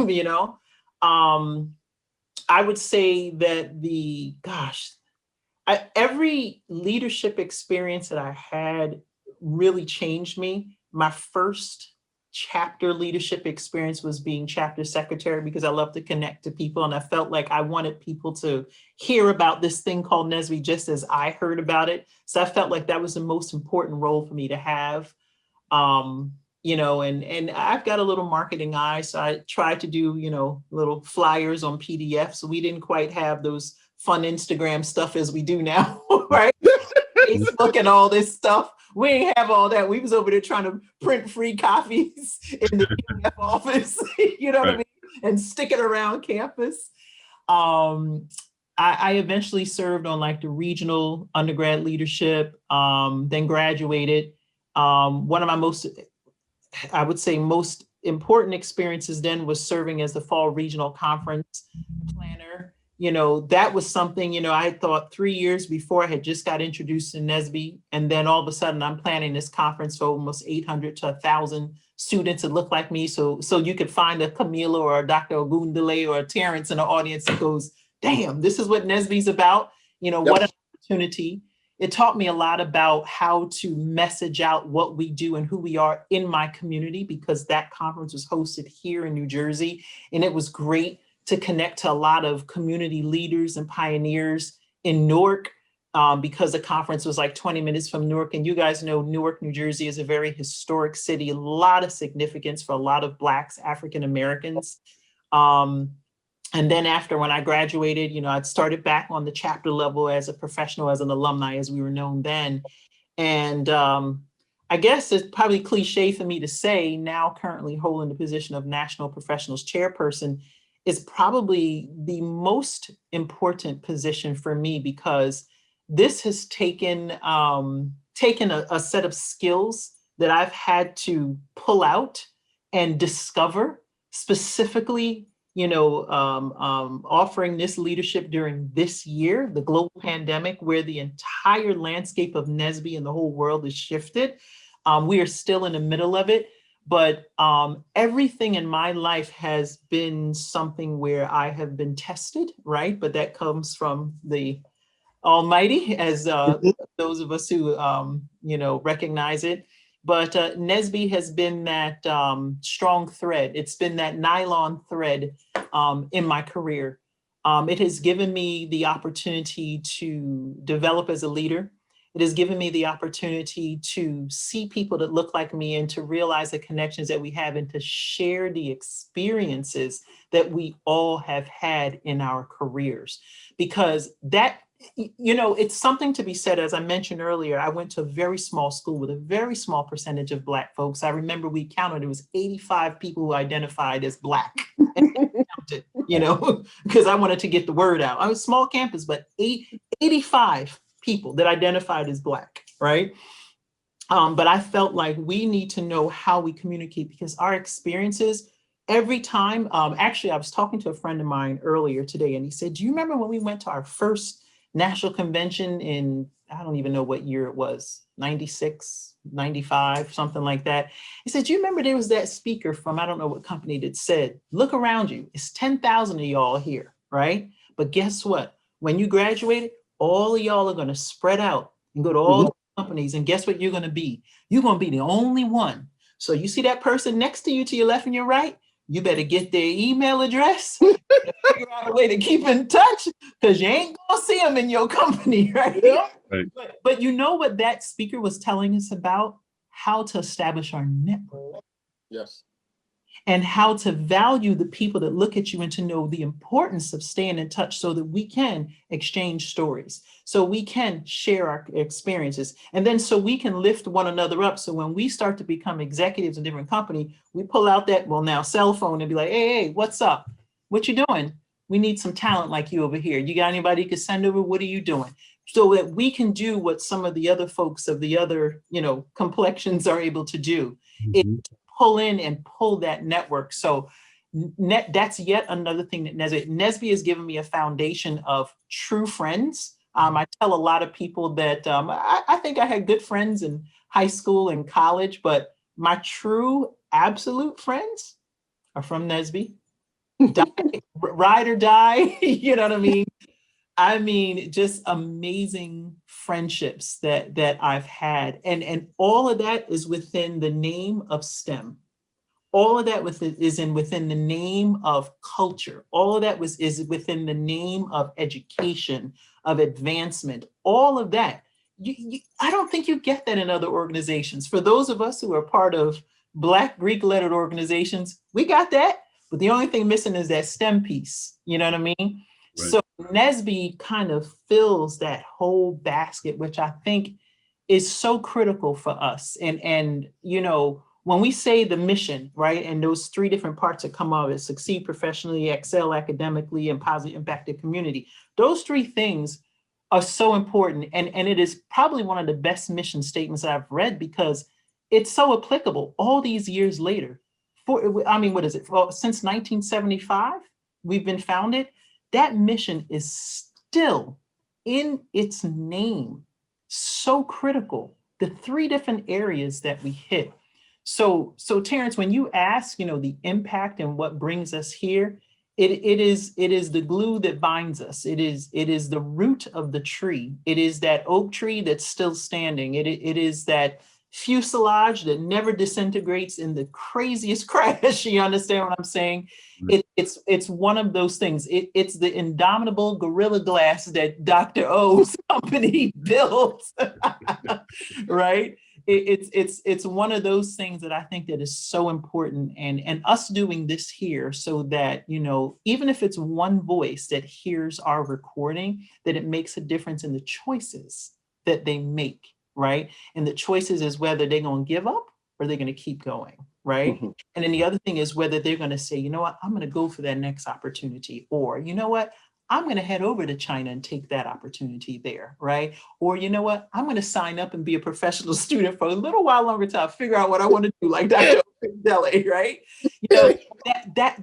Speaker 2: I would say that every leadership experience that I had really changed me. My first chapter leadership experience was being chapter secretary because I love to connect to people. And I felt like I wanted people to hear about this thing called NSBE just as I heard about it. So I felt like that was the most important role for me to have. And I've got a little marketing eye. So I tried to do, little flyers on PDF. So we didn't quite have those fun Instagram stuff as we do now, right? Facebook and all this stuff. We ain't have all that. We was over there trying to print free copies in the UF office, you know what I mean? And stick it around campus. I eventually served on like the regional undergrad leadership, then graduated. One of my most important experiences then was serving as the fall regional conference planner. That was something, I thought 3 years before I had just got introduced to NSBE. And then all of a sudden I'm planning this conference for almost 800 to 1,000 students that look like me. So you could find a Kameelah or a Dr. Ogundele or a Terrence in the audience that goes, damn, this is what NSBE is about. What an opportunity. It taught me a lot about how to message out what we do and who we are in my community, because that conference was hosted here in New Jersey. And it was great to connect to a lot of community leaders and pioneers in Newark, because the conference was like 20 minutes from Newark. And you guys know Newark, New Jersey is a very historic city, a lot of significance for a lot of Blacks, African Americans. And then after, when I graduated, I'd started back on the chapter level as a professional, as an alumni, as we were known then. And I guess it's probably cliche for me to say, now currently holding the position of National Professionals Chairperson is probably the most important position for me, because this has taken a set of skills that I've had to pull out and discover, specifically offering this leadership during this year, the global pandemic, where the entire landscape of NSBE and the whole world is shifted. We are still in the middle of it, but everything in my life has been something where I have been tested, right? But that comes from the Almighty, as those of us who, recognize it. But NSBE has been that strong thread. It's been that nylon thread in my career. It has given me the opportunity to develop as a leader. It has given me the opportunity to see people that look like me and to realize the connections that we have and to share the experiences that we all have had in our careers. Because that, it's something to be said. As I mentioned earlier, I went to a very small school with a very small percentage of Black folks. I remember we counted, it was 85 people who identified as Black, because I wanted to get the word out. I was a small campus, but 85 people that identified as Black, right? But I felt like we need to know how we communicate, because our experiences, every time, actually, I was talking to a friend of mine earlier today, and he said, do you remember when we went to our first national convention in, I don't even know what year it was, 96, 95, something like that. He said, do you remember there was that speaker from, I don't know what company, that said, look around you, it's 10,000 of y'all here, right? But guess what? When you graduated, all of y'all are going to spread out and go to all the companies. And guess what you're going to be? You're going to be the only one. So you see that person next to you, to your left and your right, you better get their email address, figure out a way to keep in touch, because you ain't going to see them in your company, right?
Speaker 3: Yeah.
Speaker 1: Right.
Speaker 2: But you know what that speaker was telling us about? How to establish our network.
Speaker 3: Yes.
Speaker 2: And how to value the people that look at you, and to know the importance of staying in touch so that we can exchange stories, so we can share our experiences, and then so we can lift one another up. So when we start to become executives in different company, we pull out that, now cell phone, and be like, hey, what's up? What you doing? We need some talent like you over here. You got anybody you could send over? What are you doing? So that we can do what some of the other folks of the other, complexions are able to do.
Speaker 1: Mhm.
Speaker 2: Pull in and pull that network. So that's yet another thing that NSBE has given me, a foundation of true friends. I tell a lot of people that I think I had good friends in high school and college, but my true absolute friends are from NSBE. die, ride or die, you know what I mean? I mean, just amazing friendships that I've had. And all of that is within the name of STEM. All of that within the name of culture. All of that is within the name of education, of advancement. All of that. I don't think you get that in other organizations. For those of us who are part of Black Greek-lettered organizations, we got that. But the only thing missing is that STEM piece. You know what I mean?
Speaker 1: Right.
Speaker 2: So NSBE kind of fills that whole basket, which I think is so critical for us. And you know, when we say the mission, right, and those three different parts that come out of it, succeed professionally, excel academically, and positively impact the community, those three things are so important. And it is probably one of the best mission statements that I've read because it's so applicable all these years later. I mean, what is it? Well, since 1975, we've been founded. That mission is still in its name so critical. The three different areas that we hit. So Terrence, when you ask, you know, the impact and what brings us here, it is the glue that binds us. It is the root of the tree. It is that oak tree that's still standing. It is that fuselage that never disintegrates in the craziest crash. You understand what I'm saying? It's one of those things. It's the indomitable gorilla glass that Dr. O's company built, right? It's one of those things that I think that is so important, and us doing this here so that, you know, even if it's one voice that hears our recording, that it makes a difference in the choices that they make, right? And the choices is whether they're going to give up or they're going to keep going, right?
Speaker 3: Mm-hmm.
Speaker 2: And then the other thing is whether they're going to say, you know what, I'm going to go for that next opportunity, or you know what, I'm going to head over to China and take that opportunity there, right? Or you know what, I'm going to sign up and be a professional student for a little while longer to figure out what I want to do, like Dr. Ogundele, right? You know,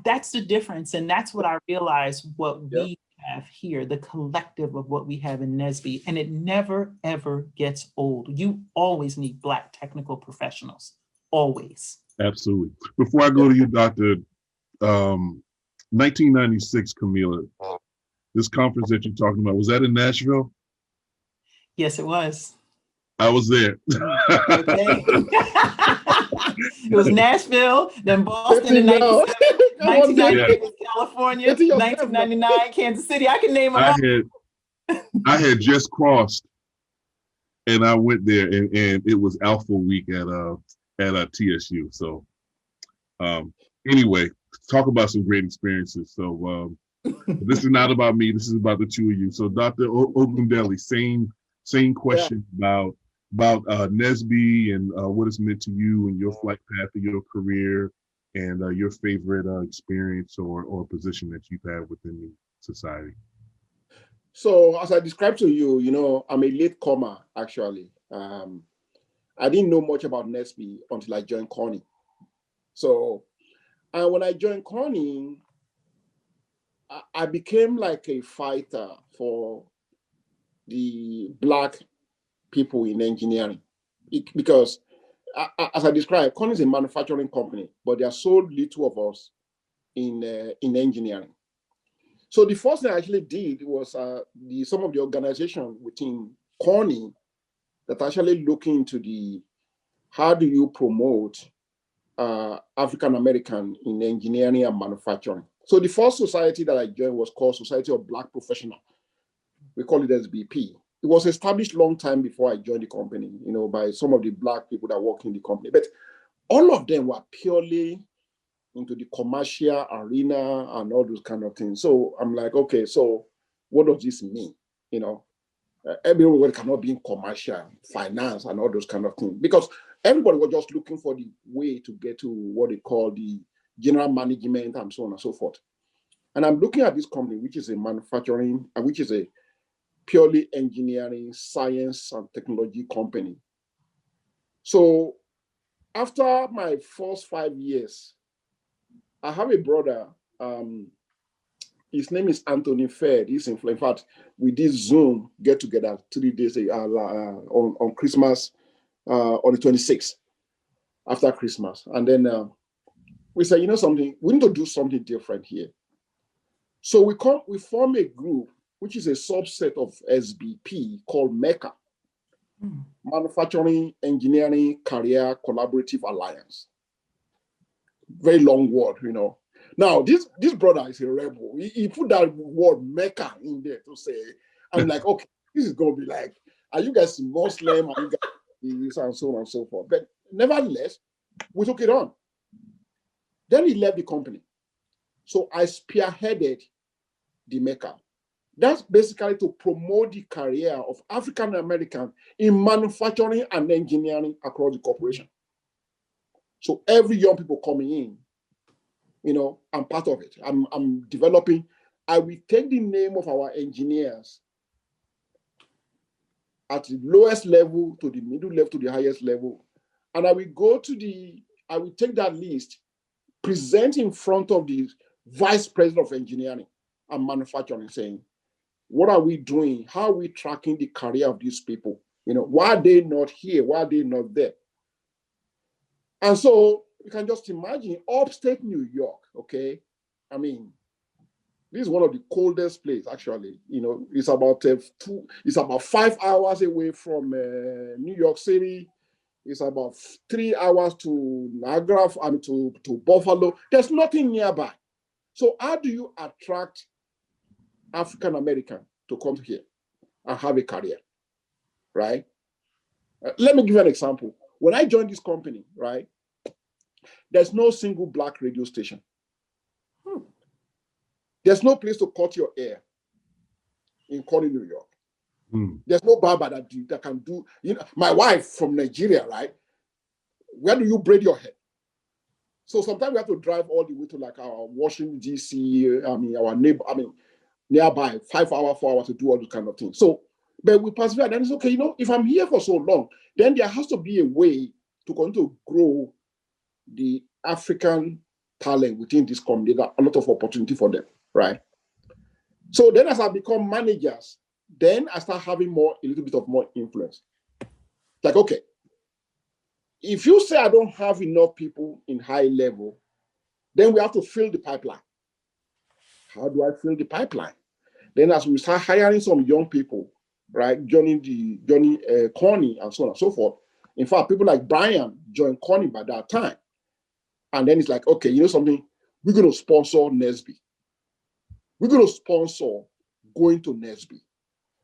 Speaker 2: that's the difference, and that's what I realized. What we have here, the collective of what we have in NSBE, and it never ever gets old. You always need Black technical professionals, always.
Speaker 1: Absolutely. Before I go to you, Doctor, 1996, Kameelah. This conference that you're talking about, was that in Nashville?
Speaker 2: Yes, it was.
Speaker 1: I was there.
Speaker 2: Okay. It was Nashville, then Boston in 97, 1998 was California, 1999 Kansas City. I can name them all.
Speaker 1: I had just crossed, and I went there, and it was Alpha Week at TSU. So, anyway, talk about some great experiences. So, this is not about me. This is about the two of you. So, Dr. Ogundele, same question about NSBE and what it's meant to you and your flight path of your career, and your favorite experience or position that you've had within the society.
Speaker 3: So, as I described to you, you know, I'm a late comer, actually. I didn't know much about NSBE until I joined Corning. So, and when I joined Corning, I became like a fighter for the Black people in engineering, because as I described, Corning is a manufacturing company, but there are so little of us in engineering. So the first thing I actually did was some of the organization within Corning that actually look into how do you promote African American in engineering and manufacturing. So the first society that I joined was called Society of Black Professionals. We call it SBP. It was established long time before I joined the company, you know, by some of the Black people that work in the company. But all of them were purely into the commercial arena and all those kind of things. So I'm like, okay, so what does this mean? You know, everyone cannot be in commercial, finance, and all those kind of things, because everybody was just looking for the way to get to what they call the general management and so on and so forth. And I'm looking at this company, which is a manufacturing, which is a purely engineering, science, and technology company. So after my first 5 years, I have a brother. His name is Anthony Fair. He's in fact, we did Zoom get together 3 days on Christmas, on the 26th, after Christmas. And then we said, you know something, we need to do something different here. So we form a group, which is a subset of SBP called MECA, Manufacturing Engineering Career Collaborative Alliance. Very long word, you know. Now, this brother is a rebel. He put that word MECA in there to say, I'm like, okay, this is going to be like, are you guys Muslim? Are you guys this and so on and so forth? But nevertheless, we took it on. Then he left the company. So I spearheaded the MECA. That's basically to promote the career of African Americans in manufacturing and engineering across the corporation. So every young people coming in, you know, I'm part of it. I'm developing. I will take the name of our engineers at the lowest level to the middle level to the highest level, and I will take that list, present in front of the vice president of engineering and manufacturing, saying, what are we doing? How are we tracking the career of these people? You know, why are they not here? Why are they not there? And so you can just imagine upstate New York, okay? I mean, this is one of the coldest places, actually. You know, it's about 5 hours away from New York City. It's about 3 hours to Niagara, to Buffalo. There's nothing nearby. So how do you attract African American to come here and have a career, right? Let me give you an example. When I joined this company, right, there's no single black radio station. There's no place to cut your hair in Corny, New York. There's no barber that can do, you know, my wife from Nigeria, right? Where do you braid your hair? So sometimes we have to drive all the way to like our Washington, D.C., our neighbor, nearby, 5 hours, 4 hours to do all those kind of things. So, but we persevere, then it's okay, you know, if I'm here for so long, then there has to be a way to continue to grow the African talent within this community. There's a lot of opportunity for them, right? So then as I become managers, then I start having a little bit of more influence. Like, okay, if you say I don't have enough people in high level, then we have to fill the pipeline. How do I fill the pipeline? Then as we start hiring some young people, right, joining Corny and so on and so forth. In fact, people like Brian joined Corny by that time. And then it's like, okay, you know something? We're going to sponsor NSBE. We're going to sponsor going to NSBE.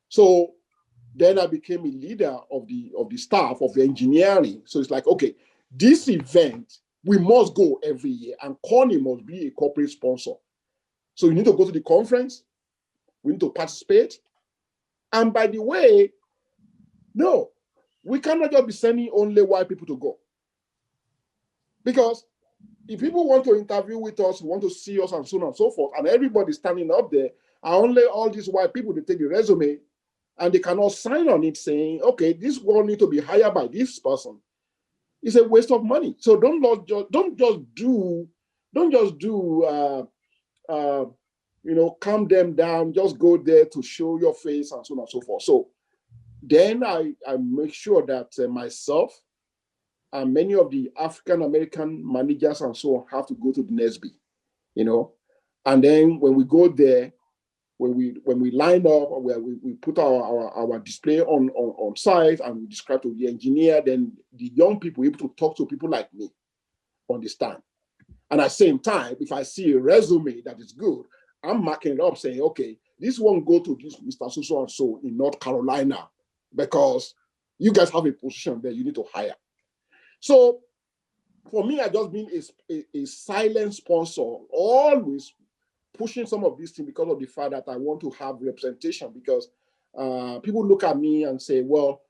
Speaker 3: So then I became a leader of the staff of the engineering. So it's like, okay, this event, we must go every year, and Corny must be a corporate sponsor. So you need to go to the conference. We need to participate. And by the way, no, we cannot just be sending only white people to go. Because if people want to interview with us, want to see us and so on and so forth, and everybody standing up there, are only all these white people, they take the resume and they cannot sign on it saying, okay, this one need to be hired by this person. It's a waste of money. So don't just do calm them down, just go there to show your face and so on and so forth. So then I make sure that myself and many of the African American managers and so on have to go to the NSBE, you know. And then when we go there, when we line up, where we put our display on site and we describe to the engineer, then the young people able to talk to people like me on the stand. And at the same time, if I see a resume that is good, I'm marking it up saying, okay, this one go to this Mr. So and so in North Carolina because you guys have a position there you need to hire. So for me, I just been a silent sponsor, always pushing some of these things because of the fact that I want to have representation, because people look at me and say, well,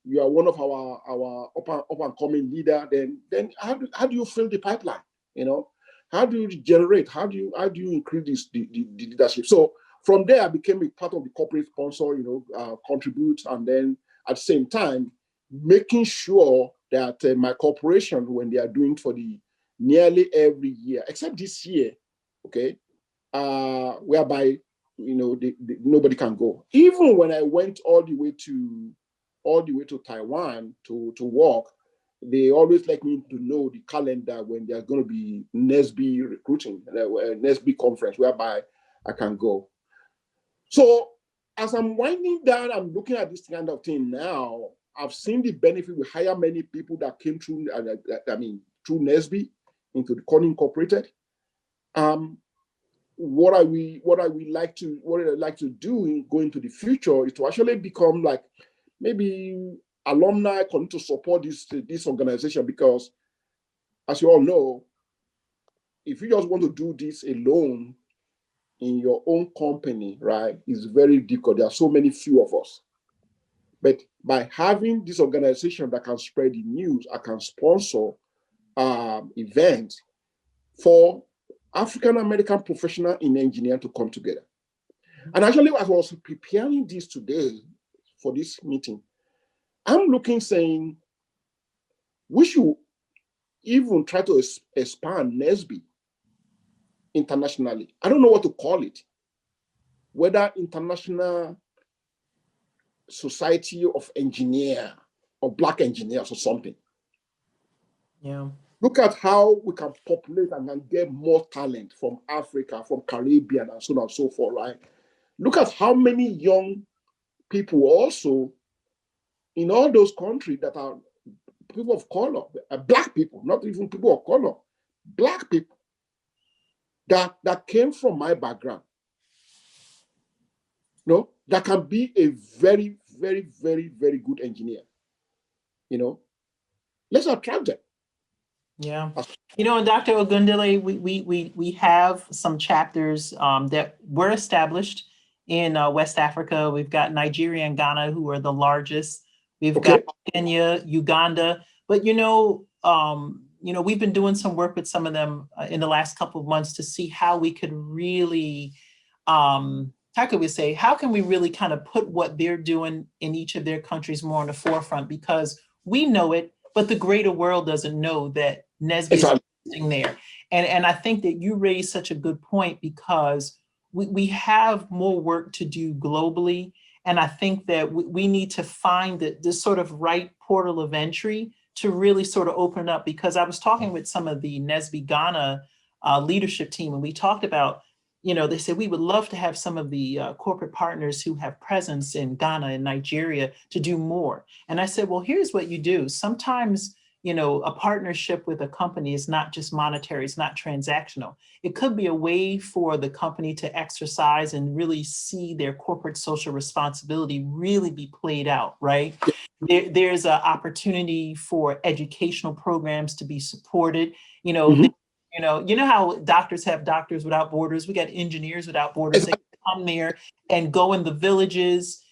Speaker 3: you are one of our up and coming leader, then how do you fill the pipeline? You know, how do you generate? How do you increase the leadership? So from there, I became a part of the corporate sponsor, contribute, and then at the same time, making sure that my corporation, when they are doing for the nearly every year, except this year, okay, whereby nobody can go. Even when I went all the way to Taiwan to work, they always like me to know the calendar when there's going to be NSBE recruiting, NSBE conference, whereby I can go. So as I'm winding down, I'm looking at this kind of thing now. I've seen the benefit. We hire many people that came through, through NSBE into the Corning Incorporated. What I like to do in going to the future is to actually become like maybe alumni continue to support this organization, because as you all know, if you just want to do this alone in your own company, right, it's very difficult. There are so few of us. But by having this organization that can spread the news, I can sponsor events for African American professionals in engineering to come together. And actually, as I was preparing this today for this meeting, I'm looking saying we should even try to expand NSBE internationally. I don't know what to call it, whether International Society of Engineer or Black Engineers or something.
Speaker 2: Yeah.
Speaker 3: Look at how we can populate and can get more talent from Africa, from Caribbean, and so on and so forth, right? Look at how many young people also in all those countries that are people of color, Black people, not even people of color, Black people that came from my background, that can be a very, very, very, very good engineer. Let's attract them.
Speaker 2: Yeah. Dr. Ogundele, we have some chapters that were established in West Africa. We've got Nigeria and Ghana, who are the largest. We've got Kenya, Uganda. But, we've been doing some work with some of them in the last couple of months to see how we could really, how can we really kind of put what they're doing in each of their countries more on the forefront? Because we know it, but the greater world doesn't know that NSBE is existing there. And I think that you raised such a good point, because we have more work to do globally. And I think that we need to find this sort of right portal of entry to really sort of open up, because I was talking with some of the NSBE Ghana leadership team, and we talked about, they said, we would love to have some of the corporate partners who have presence in Ghana and Nigeria to do more. And I said, well, here's what you do. Sometimes, a partnership with a company is not just monetary, it's not transactional. It could be a way for the company to exercise and really see their corporate social responsibility really be played out, right? There's an opportunity for educational programs to be supported. You know how doctors have Doctors Without Borders. We got Engineers Without Borders. They come there and go in the villages,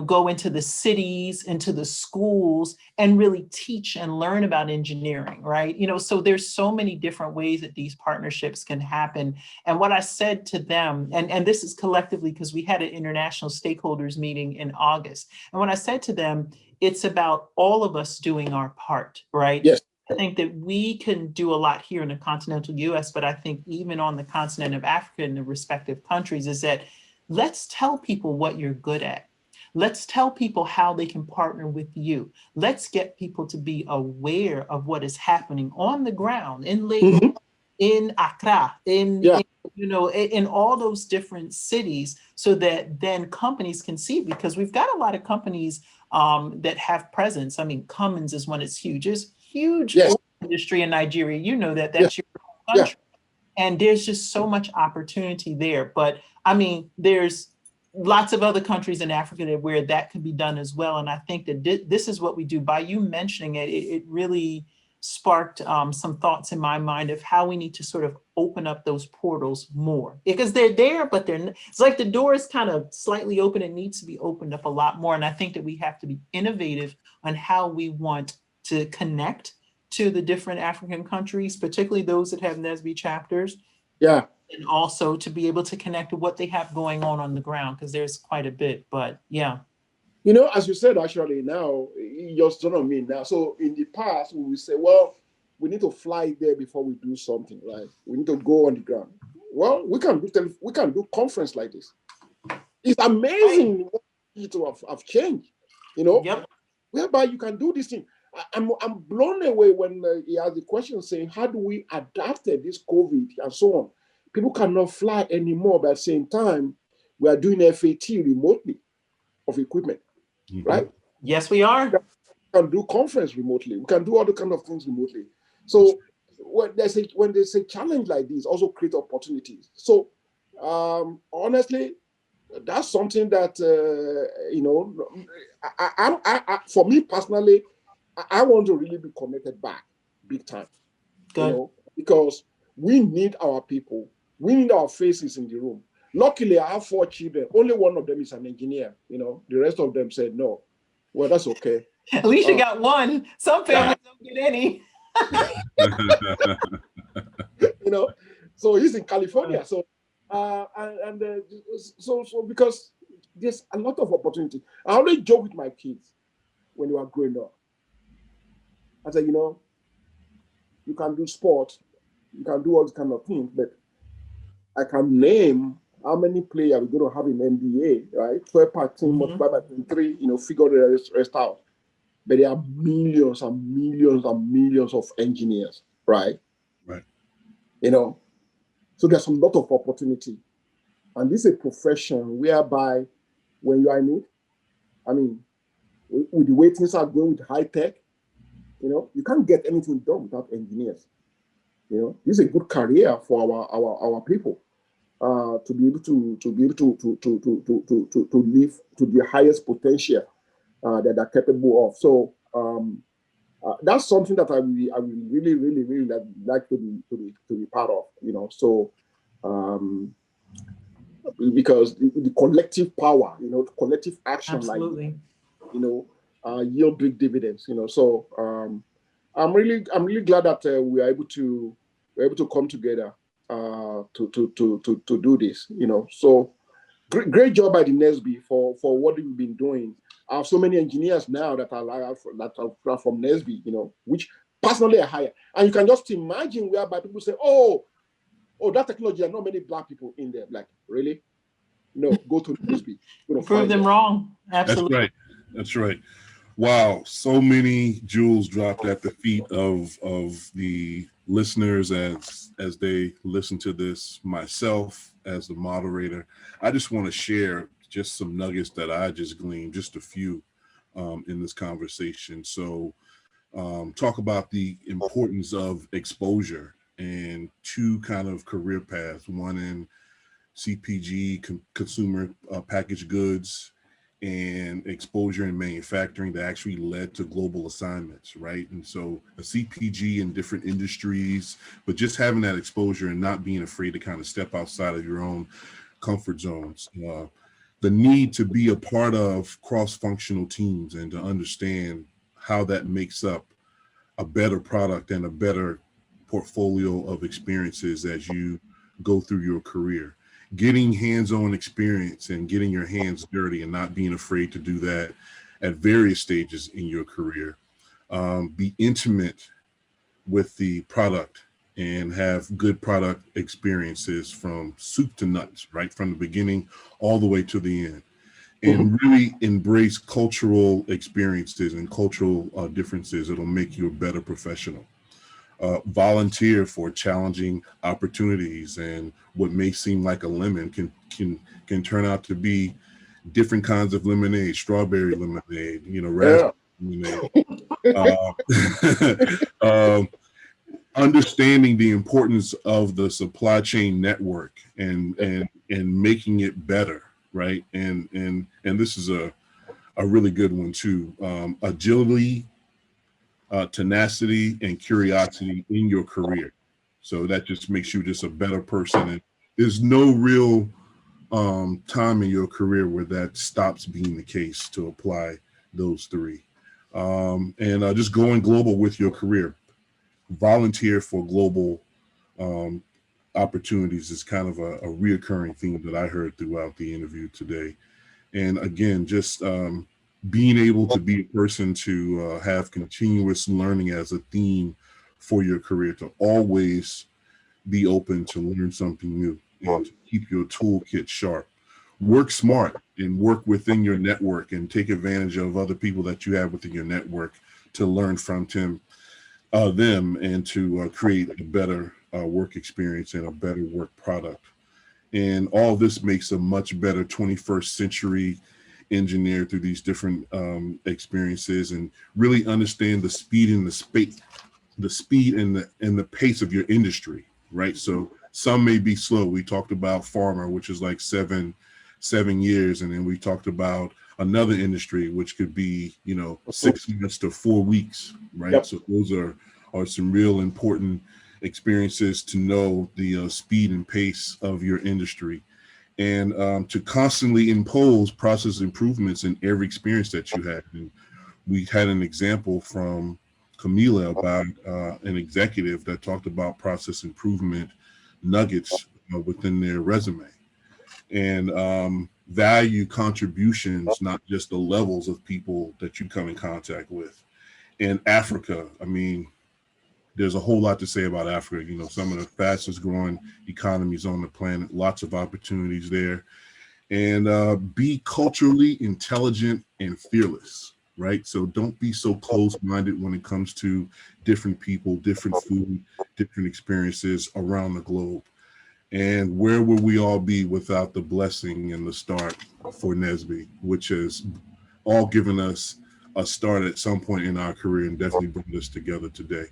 Speaker 2: go into the cities, into the schools, and really teach and learn about engineering, right? So there's so many different ways that these partnerships can happen. And what I said to them, and this is collectively, because we had an international stakeholders meeting in August. And when I said to them, it's about all of us doing our part, right?
Speaker 3: Yes.
Speaker 2: I think that we can do a lot here in the continental US, but I think even on the continent of Africa in the respective countries, is that let's tell people what you're good at. Let's tell people how they can partner with you. Let's get people to be aware of what is happening on the ground in Lagos, in Accra, in all those different cities, so that then companies can see, because we've got a lot of companies that have presence. I mean, Cummins is one that's huge. There's huge industry in Nigeria. That's your country. And there's just so much opportunity there. But I mean, there's lots of other countries in Africa where that could be done as well. And I think that this is what we do. By you mentioning it, it really sparked some thoughts in my mind of how we need to sort of open up those portals more, because they're there, but it's like the door is kind of slightly open. It needs to be opened up a lot more. And I think that we have to be innovative on how we want to connect to the different African countries, particularly those that have NSBE chapters.
Speaker 3: Yeah.
Speaker 2: And also to be able to connect to what they have going on the ground, because there's quite a bit, but yeah.
Speaker 3: As you said, actually now, you just don't know me now. So in the past, we would say, well, we need to fly there before we do something, right? We need to go on the ground. Well, we can do conference like this. It's amazing what it have changed,
Speaker 2: Yep.
Speaker 3: whereby you can do this thing. I'm blown away when he has the question saying, how do we adapt this COVID and so on? People cannot fly anymore, but at the same time, we are doing FAT remotely of equipment, right?
Speaker 2: Yes, we are.
Speaker 3: We can do conference remotely. We can do all the kind of things remotely. So when there's a challenge like this, also create opportunities. So honestly, that's something that for me personally, I want to really be connected back, big time.
Speaker 2: Good.
Speaker 3: Because we need our people, we need our faces in the room. Luckily, I have 4 children. Only one of them is an engineer. The rest of them said no. Well, that's okay.
Speaker 2: At least you got one. Some families don't get any.
Speaker 3: So he's in California. So so because there's a lot of opportunity. I always joke with my kids when they were growing up. I said, you can do sport, you can do all these kind of things, but I can name how many players we're going to have in NBA, right? 12 team multiplied by 23, figure the rest out. But there are millions and millions and millions of engineers, right?
Speaker 1: Right.
Speaker 3: So there's a lot of opportunity. And this is a profession whereby when you are in it, with the way things are going with high tech, you can't get anything done without engineers. This is a good career for our people to be able to live to the highest potential that they're capable of. So that's something that I will really, really, really like to be part of. So because the collective power, the collective action,
Speaker 2: absolutely,
Speaker 3: yield big dividends. So I'm really glad that we are able to come together to do this. So great job by the NSBE for what we've been doing. I have so many engineers now that are from NSBE, which personally I hire. And you can just imagine whereby people say, oh, that technology, there are not many Black people in there. Like, really? No, go to NSBE.
Speaker 2: Prove them wrong. Absolutely.
Speaker 1: That's right. Wow, so many jewels dropped at the feet of the listeners as they listen to this. Myself as the moderator, I just want to share just some nuggets that I just gleaned, just a few in this conversation. So talk about the importance of exposure and 2 kind of career paths, one in CPG, consumer packaged goods, and exposure in manufacturing that actually led to global assignments, right? And so a CPG in different industries, but just having that exposure and not being afraid to kind of step outside of your own comfort zones. The need to be a part of cross-functional teams and to understand how that makes up a better product and a better portfolio of experiences as you go through your career. Getting hands-on experience and getting your hands dirty and not being afraid to do that at various stages in your career. Be intimate with the product and have good product experiences from soup to nuts, right? From the beginning all the way to the end. And really embrace cultural experiences and cultural differences. It'll make you a better professional. Volunteer for challenging opportunities, and what may seem like a lemon can turn out to be different kinds of lemonade, strawberry lemonade, raspberry lemonade. Understanding the importance of the supply chain network and making it better, right? And this is a really good one too. Agility, tenacity, and curiosity in your career. So that just makes you just a better person. And there's no real time in your career where that stops being the case to apply those 3. And just going global with your career. Volunteer for global opportunities is kind of a reoccurring theme that I heard throughout the interview today. And again, just being able to be a person to have continuous learning as a theme for your career, to always be open to learn something new and to keep your toolkit sharp. Work smart and work within your network and take advantage of other people that you have within your network to learn from them and to create a better work experience and a better work product. And all this makes a much better 21st century engineer through these different experiences, and really understand the speed and the speed and the pace of your industry, right? So some may be slow. We talked about pharma, which is like seven years, and then we talked about another industry, which could be 6 months to 4 weeks, right?
Speaker 3: Yep.
Speaker 1: So those are some real important experiences to know the speed and pace of your industry, and to constantly impose process improvements in every experience that you had. And we had an example from Kameelah about an executive that talked about process improvement nuggets within their resume, and value contributions, not just the levels of people that you come in contact with. In Africa, I mean, there's a whole lot to say about Africa. Some of the fastest growing economies on the planet, lots of opportunities there. And be culturally intelligent and fearless, right? So don't be so close-minded when it comes to different people, different food, different experiences around the globe. And where would we all be without the blessing and the start for NSBE, which has all given us a start at some point in our career and definitely brought us together today.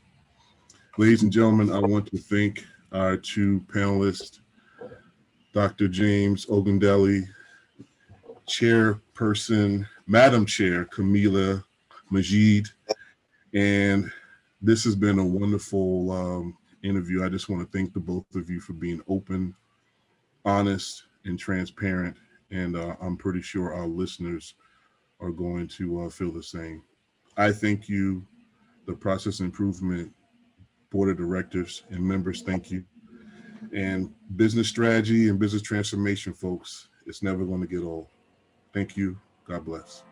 Speaker 1: Ladies and gentlemen, I want to thank our two panelists, Dr. James Ogundele, Chairperson, Madam Chair, Kameelah Majied. And this has been a wonderful interview. I just want to thank the both of you for being open, honest, and transparent. And I'm pretty sure our listeners are going to feel the same. I thank you, the Process Improvement Board of Directors and members, thank you. And business strategy and business transformation, folks, it's never going to get old. Thank you. God bless.